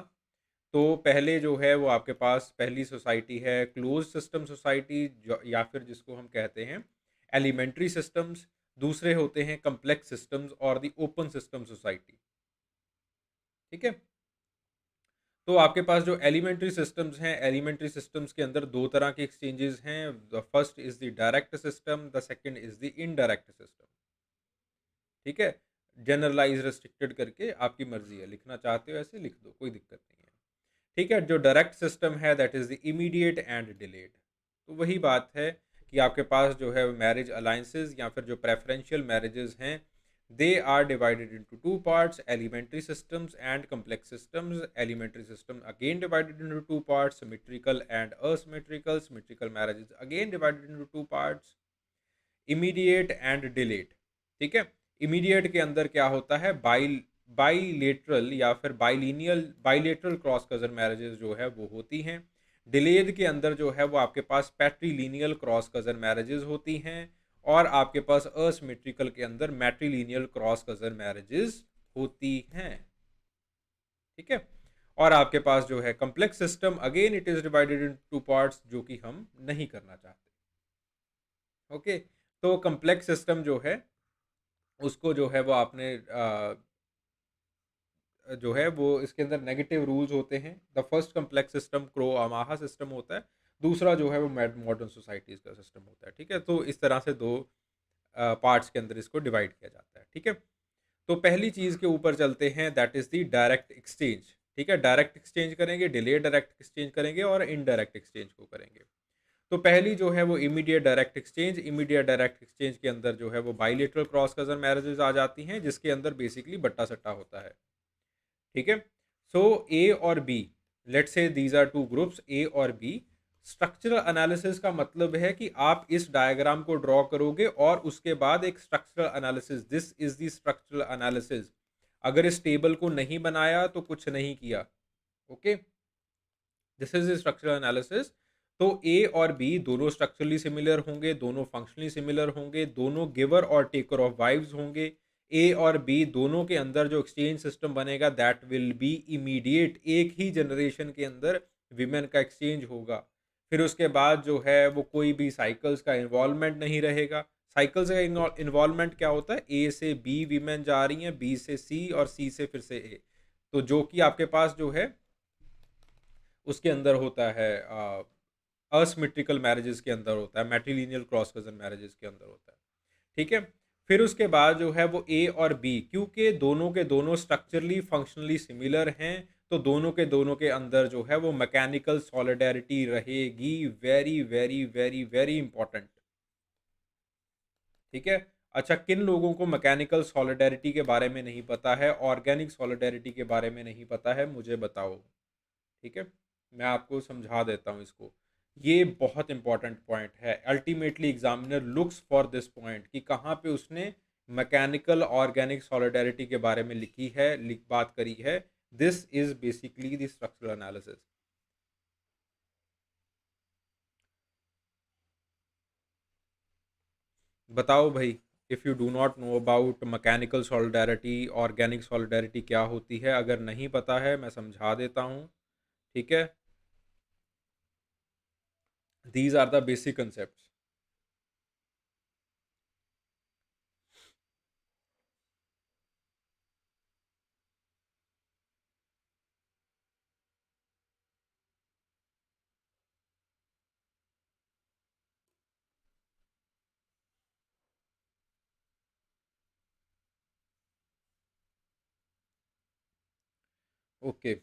तो पहले जो है वो आपके पास पहली सोसाइटी है क्लोज सिस्टम सोसाइटी, या फिर जिसको हम कहते हैं एलिमेंट्री सिस्टम्स। दूसरे होते हैं कम्प्लेक्स सिस्टम्स और दी ओपन सिस्टम सोसाइटी। ठीक है, तो आपके पास जो एलिमेंट्री सिस्टम्स हैं, एलिमेंट्री सिस्टम्स के अंदर दो तरह के एक्सचेंजेस हैं। The first is the direct system, the second is the indirect system. ठीक है, जनरलाइज रेस्ट्रिक्टेड करके आपकी मर्जी है, लिखना चाहते हो ऐसे लिख दो, कोई दिक्कत नहीं है। ठीक है, जो डायरेक्ट सिस्टम है that is the immediate and delayed. तो वही बात है कि आपके पास जो है मैरिज अलाइंसेस या फिर जो प्रेफरेंशियल मैरिजेस हैं, they are divided into two parts, elementary systems and complex systems. Elementary system again divided into two parts, symmetrical and asymmetrical. Symmetrical marriages again divided into two parts, immediate and delayed. ठीक है, immediate के अंदर क्या होता है, bilateral या फिर bilateral cross cousin marriages जो है वो होती हैं। डिलेड के अंदर जो है वो आपके पास पैट्रीलिनियल क्रॉस कजन मैरिजेस होती हैं। और आपके पास असिमेट्रिकल के अंदर मैट्रीलिनियल क्रॉस कजन मैरिजेस होती हैं। ठीक है, और आपके पास जो है complex system, again it is divided in two parts, जो कि हम नहीं करना चाहते। ओके, तो कम्प्लेक्स सिस्टम जो है उसको जो है वो आपने जो है वो इसके अंदर नेगेटिव रूल्स होते हैं। The first complex system Crow Omaha system होता है, दूसरा जो है वो मॉडर्न सोसाइटीज़ का सिस्टम होता है। ठीक है, तो इस तरह से दो पार्ट्स के अंदर इसको डिवाइड किया जाता है। ठीक है, तो पहली चीज़ के ऊपर चलते हैं, that is the direct exchange. ठीक है, डायरेक्ट एक्सचेंज करेंगे, डिले डायरेक्ट एक्सचेंज करेंगे और इनडायरेक्ट एक्सचेंज को करेंगे। तो पहली जो है वो immediate direct exchange. Immediate direct exchange के अंदर जो है वो बाइलेटरल क्रॉस कजन मैरिजेस आ जाती हैं, जिसके अंदर बेसिकली बट्टा सट्टा होता है। ठीक है, सो ए और B, let's say these are two groups A और बी। स्ट्रक्चरल एनालिसिस का मतलब है कि आप इस डायग्राम को ड्रॉ करोगे और उसके बाद एक structural analysis, this is the structural analysis. अगर इस टेबल को नहीं बनाया तो कुछ नहीं किया। Okay, this is the structural analysis. तो ए और बी दोनों स्ट्रक्चरली सिमिलर होंगे, दोनों फंक्शनली सिमिलर होंगे, दोनों गिवर और टेकर ऑफ वाइव्स होंगे। ए और बी दोनों के अंदर जो एक्सचेंज सिस्टम बनेगा दैट विल बी इमीडिएट, एक ही जनरेशन के अंदर विमेन का एक्सचेंज होगा। फिर उसके बाद जो है वो कोई भी साइकिल्स का इन्वॉल्वमेंट नहीं रहेगा। साइकिल्स का इन्वॉल्वमेंट क्या होता है, ए से बी विमेन जा रही हैं, बी से सी और सी से फिर से ए। तो जो कि आपके पास जो है उसके अंदर होता है असिमेट्रिकल मैरिजेस के अंदर होता है, मैट्रिलिनियल क्रॉस कजन मैरिजेस के अंदर होता है। ठीक है। फिर उसके बाद जो है वो ए और बी, क्योंकि दोनों के दोनों स्ट्रक्चरली फंक्शनली सिमिलर हैं, तो दोनों के अंदर जो है वो मैकेनिकल सॉलिडैरिटी रहेगी। Very very very very important. ठीक है। अच्छा, किन लोगों को मैकेनिकल सॉलिडैरिटी के बारे में नहीं पता है, ऑर्गेनिक सॉलिडैरिटी के बारे में नहीं पता है, मुझे बताओ। ठीक है, मैं आपको समझा देता हूँ इसको। ये बहुत इंपॉर्टेंट पॉइंट है। Ultimately examiner looks for this point कि कहाँ पे उसने मैकेनिकल ऑर्गेनिक सॉलिडैरिटी के बारे में लिखी है, बात करी है। This is basically the structural analysis. बताओ भाई, if you do not know about mechanical solidarity, organic solidarity क्या होती है, अगर नहीं पता है मैं समझा देता हूँ। ठीक है, these are the basic concept. Okay,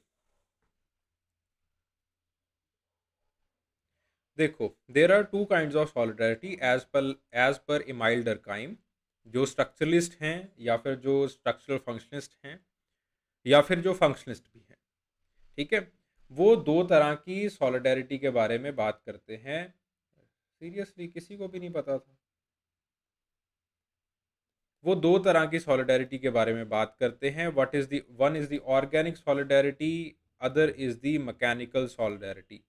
देखो, there are two kinds of solidarity as per Emile Durkheim. जो स्ट्रक्चरलिस्ट हैं, या फिर जो स्ट्रक्चरल फंक्शनिस्ट हैं, या फिर जो फंक्शनिस्ट भी हैं। ठीक है, वो दो तरह की सॉलिडरिटी के बारे में बात करते हैं। सीरियसली किसी को भी नहीं पता था? वो दो तरह की सॉलिडरिटी के बारे में बात करते हैं। What is the one is the organic solidarity, other is the mechanical solidarity.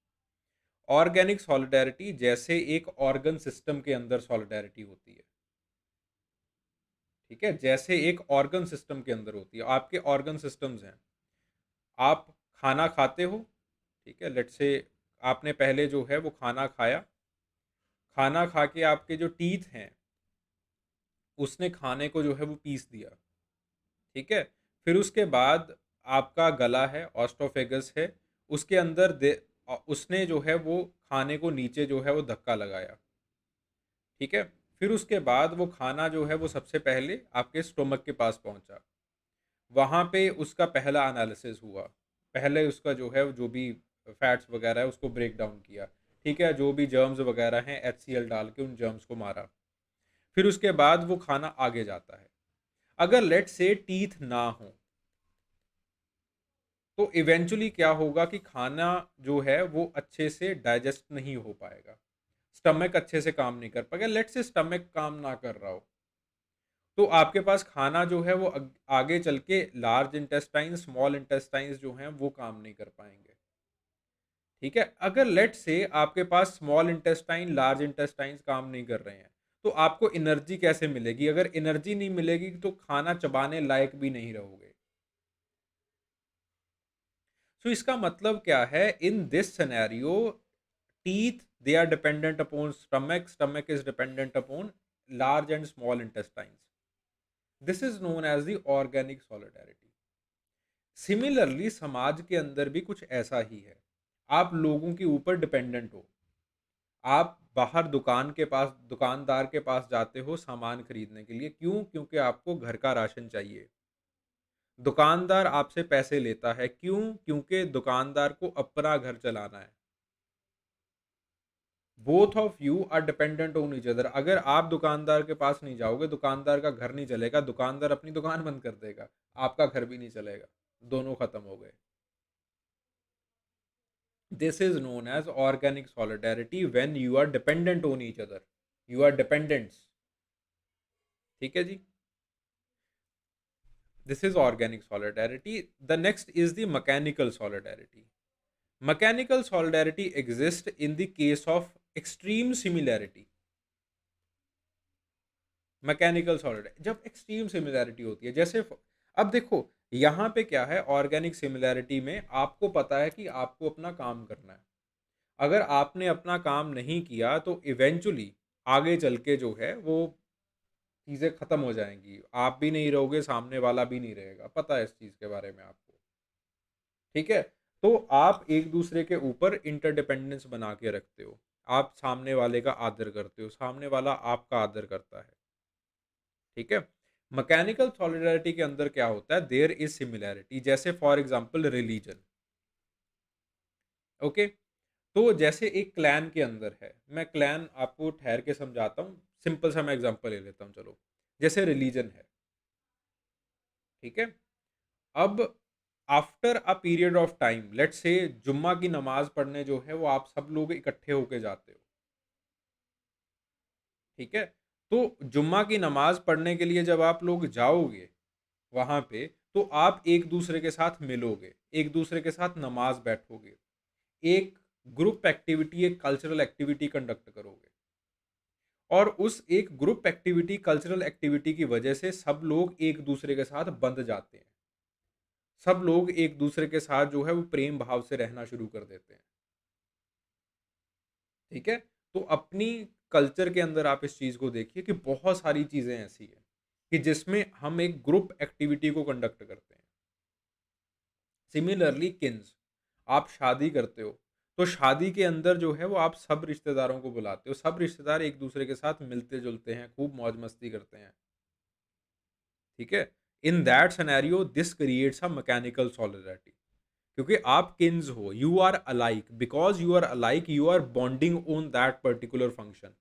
Organic solidarity जैसे एक ऑर्गन सिस्टम के अंदर सॉलिडरिटी होती है। ठीक है, जैसे एक ऑर्गन सिस्टम के अंदर होती है। आपके ऑर्गन सिस्टम्स हैं। आप खाना खाते हो, ठीक है, लेट्स से आपने पहले जो है वो खाना खाया। खाना खा के आपके जो टीथ हैं, उसने खाने को जो है वो पीस दिया। ठीक है। फिर उसके बाद आपका गला है, ऑस्टोफेगस है, उसके अंदर उसने जो है वो खाने को नीचे जो है वो धक्का लगाया। ठीक है। फिर उसके बाद वो खाना जो है वो सबसे पहले आपके स्टोमक के पास पहुंचा। वहाँ पे उसका पहला एनालिसिस हुआ। पहले उसका जो है जो भी फैट्स वगैरह है उसको ब्रेक डाउन किया। ठीक है, जो भी जर्म्स वगैरह हैं HCl डाल के उन जर्म्स को मारा। फिर उसके बाद वो खाना आगे जाता है। अगर लेट से टीथ ना हो, तो इवेंचुअली क्या होगा कि खाना जो है वो अच्छे से डाइजेस्ट नहीं हो पाएगा। स्टमक अच्छे से काम नहीं कर पाएगा। लेट से स्टमक काम ना कर रहा हो, तो आपके पास खाना जो है वो आगे चल के लार्ज इंटेस्टाइन, स्मॉल इंटेस्टाइन्स जो हैं वो काम नहीं कर पाएंगे। ठीक है, अगर लेट से आपके पास स्मॉल इंटेस्टाइन, लार्ज इंटेस्टाइन्स काम नहीं कर रहे हैं, तो आपको एनर्जी कैसे मिलेगी? अगर एनर्जी नहीं मिलेगी तो खाना चबाने लायक भी नहीं रहोगे। सो इसका मतलब क्या है? In this scenario, teeth they are dependent upon stomach, stomach is dependent upon large and small intestines. This is known as the organic solidarity. Similarly समाज के अंदर भी कुछ ऐसा ही है। आप लोगों के ऊपर डिपेंडेंट हो। आप बाहर दुकानदार के पास जाते हो सामान खरीदने के लिए। क्यों? क्योंकि आपको घर का राशन चाहिए। दुकानदार आपसे पैसे लेता है। क्यों? क्योंकि दुकानदार को अपना घर चलाना है। Both of you are dependent on each other. अगर आप दुकानदार के पास नहीं जाओगे, दुकानदार का घर नहीं चलेगा, दुकानदार अपनी दुकान बंद कर देगा, आपका घर भी नहीं चलेगा, दोनों खत्म हो गए। This is known as organic solidarity when you are dependent on each other. You are dependents. ठीक है जी? This is organic solidarity. The next is the mechanical solidarity. Mechanical solidarity exists in the case of extreme similarity. Mechanical solidarity जब extreme similarity होती है, जैसे अब देखो, यहाँ पे क्या है, ऑर्गेनिक सिमिलैरिटी में आपको पता है कि आपको अपना काम करना है। अगर आपने अपना काम नहीं किया तो इवेंचुअली आगे चल के जो है वो चीज़ें ख़त्म हो जाएंगी। आप भी नहीं रहोगे, सामने वाला भी नहीं रहेगा। पता है इस चीज़ के बारे में आपको। ठीक है। तो आप एक दूसरे के ऊपर इंटरडिपेंडेंस बना के रखते हो। आप सामने वाले का आदर करते हो, सामने वाला आपका आदर करता है। ठीक है? मैकेनिकल सॉलिडरिटी के अंदर क्या होता है, देयर इज सिमिलैरिटी, जैसे फॉर एग्जांपल रिलीजन। ओके, तो जैसे एक क्लैन के अंदर है, मैं क्लैन आपको ठहर के समझाता हूँ, सिंपल सा मैं एग्जांपल ले लेता हूँ, चलो। जैसे रिलीजन है, ठीक है? अब after a period of time, let's say जुम्मा की नमाज पढ़ने जो है वो आप सब लोग इकट्ठे होके जाते हो, ठीक है? तो जुम्मा की नमाज पढ़ने के लिए जब आप लोग जाओगे वहां पे, तो आप एक दूसरे के साथ मिलोगे, एक दूसरे के साथ नमाज बैठोगे, एक ग्रुप एक्टिविटी, एक कल्चरल एक्टिविटी कंडक्ट करोगे, और उस एक ग्रुप एक्टिविटी, कल्चरल एक्टिविटी की वजह से सब लोग एक दूसरे के साथ बंध जाते हैं। सब लोग एक दूसरे के साथ जो है वो प्रेम भाव से रहना शुरू कर देते हैं। ठीक है? तो अपनी कल्चर के अंदर आप इस चीज़ को देखिए कि बहुत सारी चीज़ें ऐसी हैं कि जिसमें हम एक ग्रुप एक्टिविटी को कंडक्ट करते हैं। सिमिलरली किन्स, आप शादी करते हो, तो शादी के अंदर जो है वो आप सब रिश्तेदारों को बुलाते हो, सब रिश्तेदार एक दूसरे के साथ मिलते जुलते हैं, खूब मौज मस्ती करते हैं। ठीक है? In that scenario this creates a mechanical solidarity, क्योंकि आप किन्स हो, you are alike, because you are alike you are bonding on that particular function.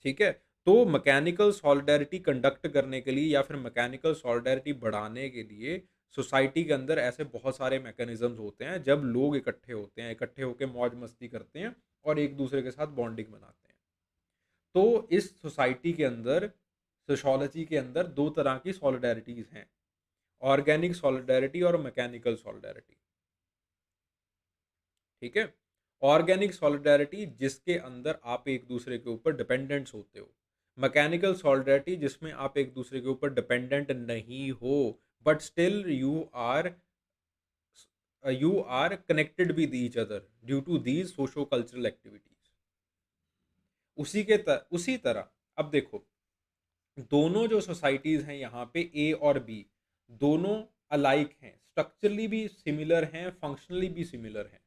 ठीक है? तो मैकेनिकल सॉलिडरिटी कंडक्ट करने के लिए या फिर मैकेनिकल सॉलिडरिटी बढ़ाने के लिए सोसाइटी के अंदर ऐसे बहुत सारे मैकेनिज्म्स होते हैं, जब लोग इकट्ठे होते हैं, इकट्ठे होकर मौज मस्ती करते हैं और एक दूसरे के साथ बॉन्डिंग बनाते हैं। तो इस सोसाइटी के अंदर, सोशोलॉजी के अंदर दो तरह की सॉलिडरिटीज हैं, ऑर्गेनिक सॉलिडरिटी और मैकेनिकल सॉलिडरिटी। ठीक है? ऑर्गेनिक सॉलिडरिटी जिसके अंदर आप एक दूसरे के ऊपर डिपेंडेंट्स होते हो, मैकेनिकल सॉलिडरिटी जिसमें आप एक दूसरे के ऊपर डिपेंडेंट नहीं हो, but still you are connected with each other due to these socio cultural activities. उसी तरह अब देखो, दोनों जो सोसाइटीज हैं यहाँ पे, ए और बी, दोनों अलाइक हैं, स्ट्रक्चरली भी सिमिलर हैं, फंक्शनली भी सिमिलर हैं।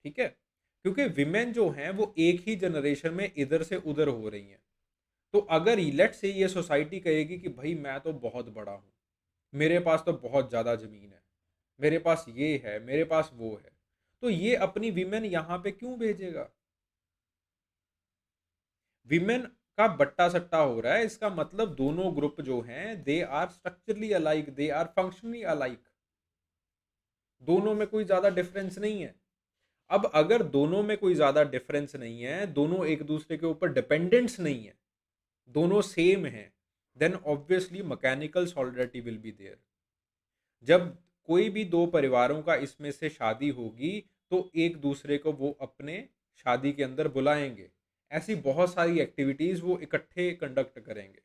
ठीक है? क्योंकि विमेन जो हैं वो एक ही जनरेशन में इधर से उधर हो रही हैं। तो अगर लेट से ये सोसाइटी कहेगी कि भाई मैं तो बहुत बड़ा हूँ, मेरे पास तो बहुत ज़्यादा ज़मीन है, मेरे पास ये है, मेरे पास वो है, तो ये अपनी विमेन यहाँ पे क्यों भेजेगा? विमेन का बट्टा सट्टा हो रहा है, इसका मतलब दोनों ग्रुप जो हैं they are structurally alike, they are functionally alike, दोनों में कोई ज़्यादा डिफरेंस नहीं है। अब अगर दोनों में कोई ज़्यादा डिफरेंस नहीं है, दोनों एक दूसरे के ऊपर डिपेंडेंट्स नहीं है, दोनों सेम हैं, then obviously mechanical solidarity will be there. जब कोई भी दो परिवारों का इसमें से शादी होगी, तो एक दूसरे को वो अपने शादी के अंदर बुलाएंगे, ऐसी बहुत सारी एक्टिविटीज वो इकट्ठे कंडक्ट करेंगे।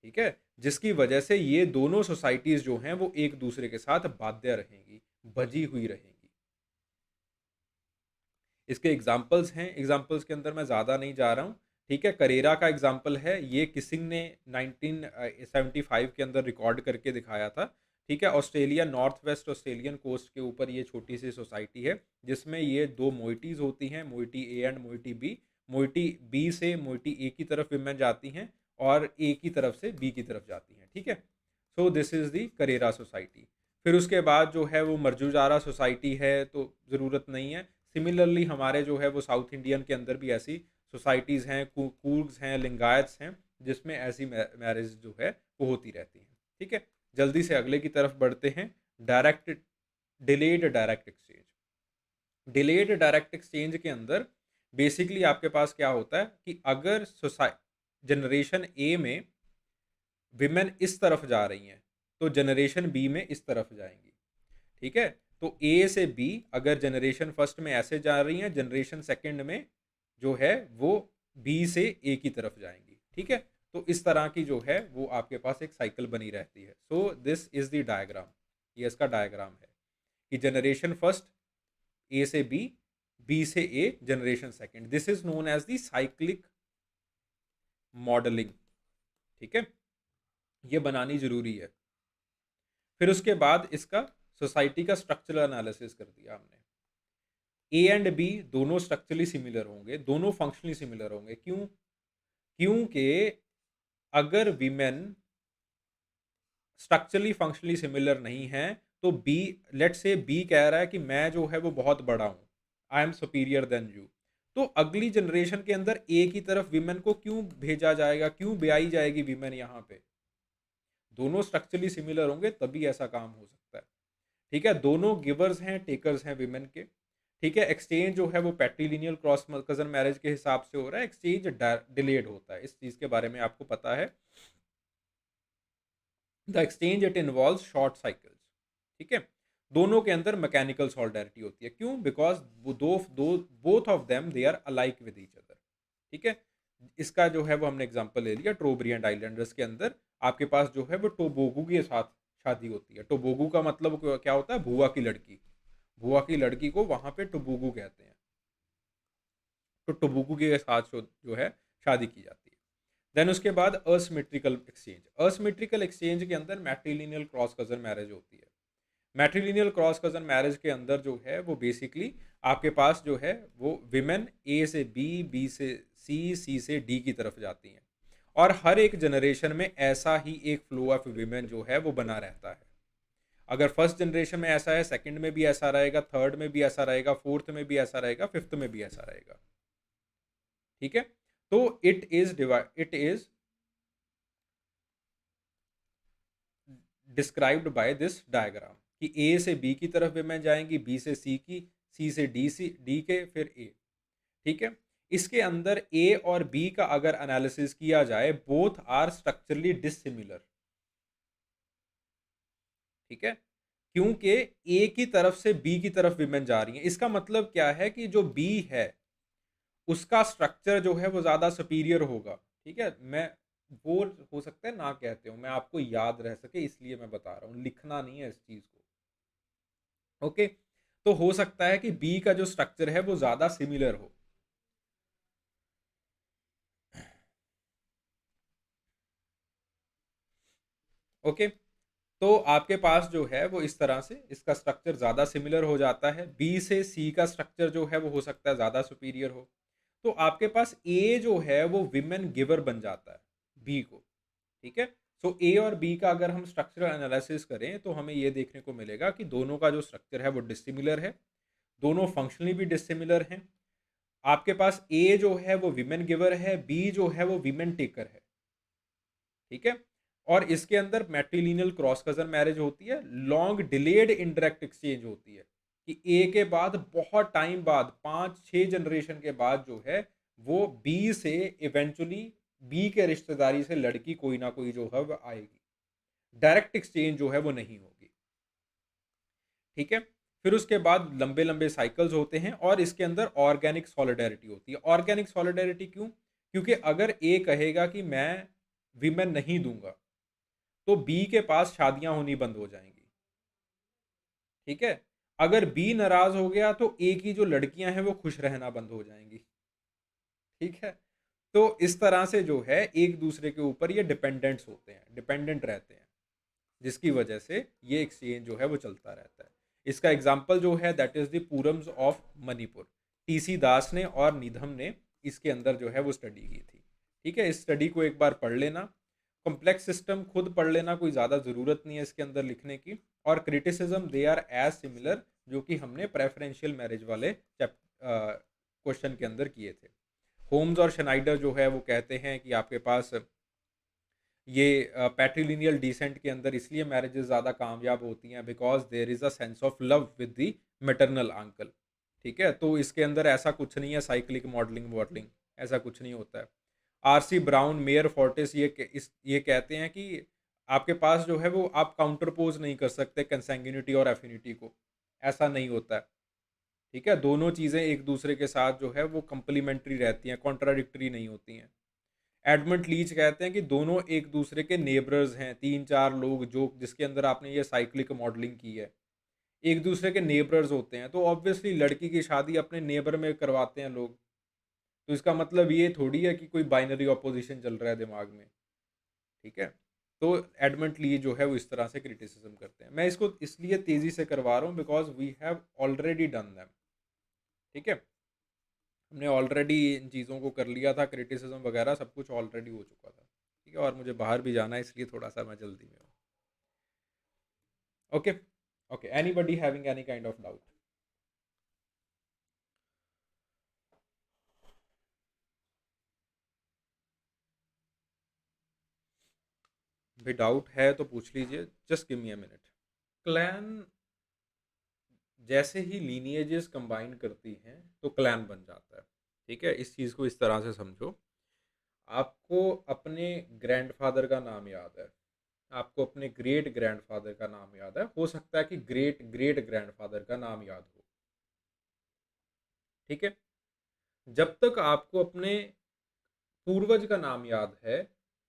ठीक है? जिसकी वजह से ये दोनों सोसाइटीज जो हैं वो एक दूसरे के साथ बाध्य रहेंगी, बजी हुई रहेंगी। इसके एग्जाम्पल्स हैं, एग्जाम्पल्स के अंदर मैं ज़्यादा नहीं जा रहा हूँ। ठीक है? करेरा का एग्जाम्पल है, ये किसिंग ने 1975 के अंदर रिकॉर्ड करके दिखाया था। ठीक है? Australia, north west Australian coast के ऊपर ये छोटी सी सोसाइटी है, जिसमें ये दो मोइटीज़ होती हैं, moiety A and moiety B. Moiety B से मोइटी ए की तरफ विमेन जाती हैं, और ए की तरफ से बी की तरफ जाती हैं। ठीक है? So this is the Karera society. फिर उसके बाद जो है वो मर्जूजारा सोसाइटी है, तो ज़रूरत नहीं है। सिमिलरली हमारे जो है वो साउथ इंडियन के अंदर भी ऐसी सोसाइटीज़ हैं, कूर्ग्स हैं, लिंगायत्स हैं, जिसमें ऐसी मैरिज जो है वो होती रहती हैं। ठीक है? जल्दी से अगले की तरफ बढ़ते हैं। Direct delayed direct exchange. Delayed direct exchange के अंदर बेसिकली आपके पास क्या होता है कि अगर सोसाइटी जनरेशन ए में विमेन इस तरफ जा रही हैं, तो जनरेशन बी में इस तरफ जाएंगी। ठीक है? तो ए से बी अगर जनरेशन फर्स्ट में ऐसे जा रही हैं, जनरेशन सेकंड में जो है वो बी से ए की तरफ जाएंगी। ठीक है? तो इस तरह की जो है वो आपके पास एक साइकिल बनी रहती है। सो दिस इज द डायग्राम, ये इसका डायग्राम है कि जनरेशन फर्स्ट ए से बी, बी से A, generation second, this is known as the cyclic modelling. ठीक है? ये बनानी जरूरी है। फिर उसके बाद इसका सोसाइटी का स्ट्रक्चरल एनालिसिस कर दिया हमने। ए एंड बी दोनों स्ट्रक्चरली सिमिलर होंगे, दोनों फंक्शनली सिमिलर होंगे। क्यों? क्योंकि अगर विमेन स्ट्रक्चरली फंक्शनली सिमिलर नहीं है, तो बी, लेट्स से बी कह रहा है कि मैं जो है वो बहुत बड़ा हूँ, I am superior than you, तो अगली जनरेशन के अंदर ए की तरफ विमेन को क्यों भेजा जाएगा, क्यों ब्याई जाएगी विमेन यहाँ पे? दोनों स्ट्रक्चरली सिमिलर होंगे तभी ऐसा काम हो सकता है। ठीक है, दोनों गिवर्स हैं, टेकर्स हैं विमेन के। ठीक है, एक्सचेंज जो है वो पैट्रीलिनियल क्रॉस कजन मैरिज के हिसाब से हो रहा है, एक्सचेंज डिलेड होता है, इस चीज के बारे में आपको पता है। The exchange it involve short cycles. ठीक है, दोनों के अंदर मैकेनिकल सॉलिडारिटी होती है। क्यों? बिकॉज वो दो दो both of them they are alike with each other. ठीक है, इसका जो है वो हमने एग्जांपल ले लिया ट्रोब्रियन आइलैंडर्स के अंदर। आपके पास जो है वो टोबोगू के साथ शादी होती है। टोबोगू का मतलब क्या होता है? बुआ की लड़की। बुआ की लड़की को वहां पे टोबोगू कहते हैं। तो टोबोगू के साथ जो है शादी की जाती है। देन उसके बाद असिमेट्रिकल एक्सचेंज। असिमेट्रिकल एक्सचेंज के अंदर मैट्रिलिनियल क्रॉस कजन मैरिज होती है। मैट्रिलिनियल क्रॉस कजन मैरिज के अंदर जो है वो बेसिकली आपके पास जो है वो विमेन ए से बी, बी से सी, सी से डी की तरफ जाती हैं, और हर एक जनरेशन में ऐसा ही एक फ्लो ऑफ विमेन जो है वो बना रहता है। अगर फर्स्ट जनरेशन में ऐसा है, सेकंड में भी ऐसा रहेगा, थर्ड में भी ऐसा रहेगा, फोर्थ में भी ऐसा रहेगा, फिफ्थ में भी ऐसा रहेगा। ठीक है, तो it is described by this diagram कि ए से बी की तरफ विमेन जाएंगी, बी से सी की, सी से डी के, फिर ए। ठीक है, इसके अंदर ए और बी का अगर एनालिसिस किया जाए, बोथ आर स्ट्रक्चरली डिसिमिलर। ठीक है, क्योंकि ए की तरफ से बी की तरफ विमेन जा रही है, इसका मतलब क्या है कि जो बी है उसका स्ट्रक्चर जो है वो ज्यादा सुपीरियर होगा। ठीक है, मैं वो हो सकता है ना कहते हो, मैं आपको याद रह सके इसलिए मैं बता रहा हूँ, लिखना नहीं है इस चीज को। ओके, तो हो सकता है कि बी का जो स्ट्रक्चर है वो ज्यादा सिमिलर हो। ओके, तो आपके पास जो है वो इस तरह से इसका स्ट्रक्चर ज़्यादा सिमिलर हो जाता है। बी से सी का स्ट्रक्चर जो है वो हो सकता है ज़्यादा सुपीरियर हो। तो आपके पास ए जो है वो विमेन गिवर बन जाता है बी को। ठीक है, सो ए और बी का अगर हम स्ट्रक्चरल एनालिसिस करें तो हमें ये देखने को मिलेगा कि दोनों का जो स्ट्रक्चर है वो डिसिमिलर है, दोनों फंक्शनली भी डिसिमिलर हैं। आपके पास ए जो है वो विमेन गिवर है, बी जो है वो विमेन टेकर है। ठीक है, और इसके अंदर मैट्रिलिनियल क्रॉस कजन मैरिज होती है, लॉन्ग डिलेड इंडायरेक्ट एक्सचेंज होती है कि ए के बाद बहुत टाइम बाद, 5-6 जनरेशन के बाद जो है वो बी से इवेंचुअली बी के रिश्तेदारी से लड़की कोई ना कोई जो है वो आएगी। डायरेक्ट एक्सचेंज जो है वो नहीं होगी। ठीक है, फिर उसके बाद लंबे लंबे साइकिल्स होते हैं और इसके अंदर ऑर्गेनिक सॉलिडारिटी होती है। ऑर्गेनिक सॉलिडारिटी क्यों? क्योंकि अगर ए कहेगा कि मैं विमेन नहीं दूंगा, तो बी के पास शादियां होनी बंद हो जाएंगी। ठीक है, अगर बी नाराज हो गया तो ए की जो लड़कियां हैं वो खुश रहना बंद हो जाएंगी। ठीक है, तो इस तरह से जो है एक दूसरे के ऊपर ये डिपेंडेंट्स होते हैं, डिपेंडेंट रहते हैं, जिसकी वजह से ये एक्सचेंज जो है वो चलता रहता है। इसका एग्जाम्पल जो है that is the Purums of Manipur. TC Das ने और निधम ने इसके अंदर जो है वो स्टडी की थी। ठीक है, इस स्टडी को एक बार पढ़ लेना, कॉम्प्लेक्स सिस्टम खुद पढ़ लेना, कोई ज़्यादा ज़रूरत नहीं है इसके अंदर लिखने की। और criticism they are as similar, जो कि हमने प्रेफरेंशियल मैरिज वाले क्वेश्चन के अंदर किए थे। होम्स और शनाइडर जो है वो कहते हैं कि आपके पास ये पैट्रिलिनियल डिसेंट के अंदर इसलिए मैरिजेस ज़्यादा कामयाब होती हैं because there is a sense of love with the maternal uncle. ठीक है, तो इसके अंदर ऐसा कुछ नहीं है साइक्लिक मॉडलिंग वॉडलिंग, ऐसा कुछ नहीं होता है। आरसी ब्राउन, मेयर फोर्टिस ये कहते हैं कि आपके पास जो है वो आप काउंटरपोज नहीं कर सकते कंसैंग्यूनिटी और एफिनिटी को, ऐसा नहीं होता है। ठीक है, दोनों चीज़ें एक दूसरे के साथ जो है वो कंप्लीमेंट्री रहती हैं, कॉन्ट्राडिक्टरी नहीं होती हैं। एडमंड लीच कहते हैं कि दोनों एक दूसरे के नेबरर्स हैं, 3-4 लोग जो जिसके अंदर आपने ये साइक्लिक मॉडलिंग की है, एक दूसरे के नेबरर्स होते हैं, तो ऑब्वियसली लड़की की शादी अपने नेबर में करवाते हैं लोग। तो इसका मतलब ये थोड़ी है कि कोई बाइनरी ऑपोजिशन चल रहा है दिमाग में। ठीक है, तो एडमेंटली जो है वो इस तरह से क्रिटिसिज्म करते हैं। मैं इसको इसलिए तेज़ी से करवा रहा हूँ because we have already done them. ठीक है, हमने ऑलरेडी इन चीज़ों को कर लिया था, क्रिटिसिज्म वगैरह सब कुछ ऑलरेडी हो चुका था। ठीक है, और मुझे बाहर भी जाना है इसलिए थोड़ा सा मैं जल्दी में हूँ। Okay okay, anybody having any kind of doubt? भाई डाउट है तो पूछ लीजिए, just give me a minute. Clan जैसे ही लीनिएजेस कंबाइन करती हैं तो क्लैन बन जाता है। ठीक है, इस चीज़ को इस तरह से समझो, आपको अपने ग्रैंडफादर का नाम याद है, आपको अपने ग्रेट ग्रैंडफादर का नाम याद है, हो सकता है कि ग्रेट ग्रेट ग्रैंडफादर का नाम याद हो। ठीक है, जब तक आपको अपने पूर्वज का नाम याद है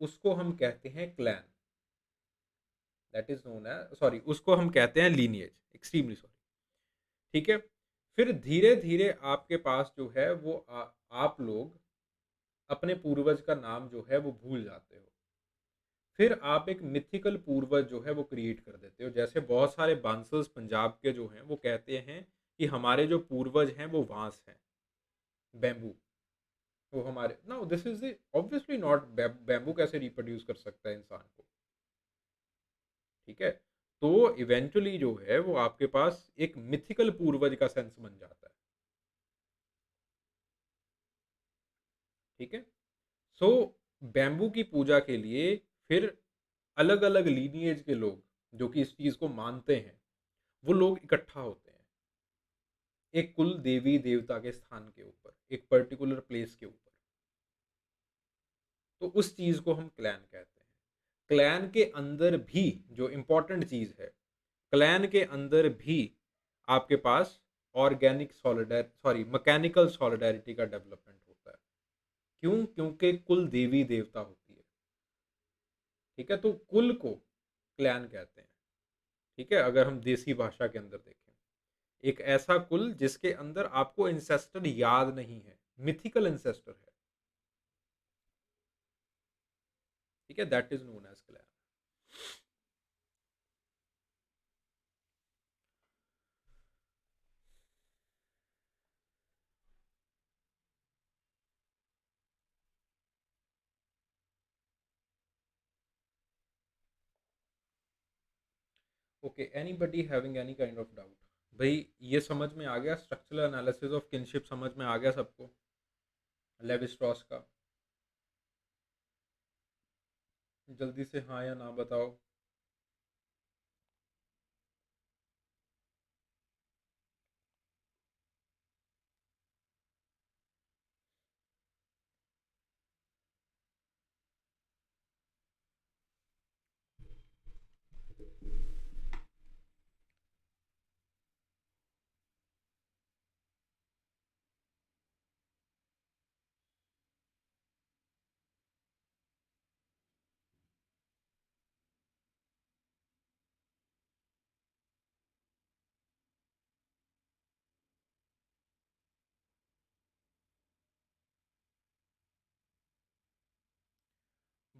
उसको हम कहते हैं क्लैन, दैट इज नोन है, सॉरी उसको हम कहते हैं लीनिएज, एक्सट्रीमली सॉरी। ठीक है, फिर धीरे धीरे आपके पास जो है वो आप लोग अपने पूर्वज का नाम जो है वो भूल जाते हो, फिर आप एक मिथिकल पूर्वज जो है वो क्रिएट कर देते हो। जैसे बहुत सारे बांसर्स पंजाब के जो हैं वो कहते हैं कि हमारे जो पूर्वज हैं वो बांस हैं, बैम्बू। वो हमारे ना, this is obviously not, bamboo कैसे रिप्रोड्यूस कर सकता है इंसान को। ठीक है, तो इवेंचुअली जो है वो आपके पास एक मिथिकल पूर्वज का सेंस बन जाता है। ठीक है, सो बैम्बू की पूजा के लिए फिर अलग अलग लीनिएज के लोग जो कि इस चीज को मानते हैं वो लोग इकट्ठा होते हैं एक कुल देवी देवता के स्थान के ऊपर, एक पर्टिकुलर प्लेस के ऊपर। तो उस चीज को हम क्लैन कहते हैं। क्लैन के अंदर भी जो इंपॉर्टेंट चीज है, क्लैन के अंदर भी आपके पास ऑर्गेनिक सॉलिडर सॉरी मैकेनिकल सॉलिडारिटी का डेवलपमेंट होता है। क्यों? क्योंकि कुल देवी देवता होती है। ठीक है, तो कुल को क्लैन कहते हैं। ठीक है, अगर हम देसी भाषा के अंदर देखें, एक ऐसा कुल जिसके अंदर आपको इंसेस्टर याद नहीं है, मिथिकल इंसेस्टर है। ठीक है, that is known as clan. Okay, anybody having any kind of doubt? भाई ये समझ में आ गया, स्ट्रक्चरल एनालिसिस ऑफ किनशिप समझ में आ गया सबको, लेवी स्ट्रॉस का? जल्दी से हाँ या ना बताओ।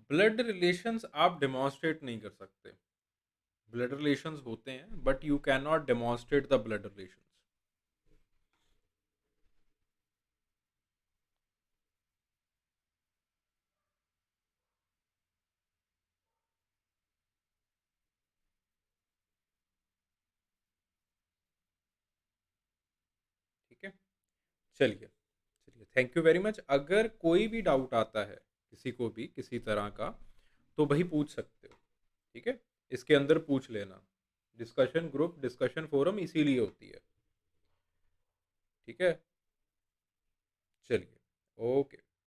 ब्लड रिलेशंस आप डेमोन्स्ट्रेट नहीं कर सकते। ब्लड रिलेशंस होते हैं but you can not demonstrate the blood relations. ठीक है, चलिए चलिए, थैंक यू वेरी मच। अगर कोई भी डाउट आता है किसी को भी किसी तरह का, तो वही पूछ सकते हो। ठीक है, इसके अंदर पूछ लेना, डिस्कशन ग्रुप डिस्कशन फोरम इसीलिए होती है। ठीक है, चलिए, ओके।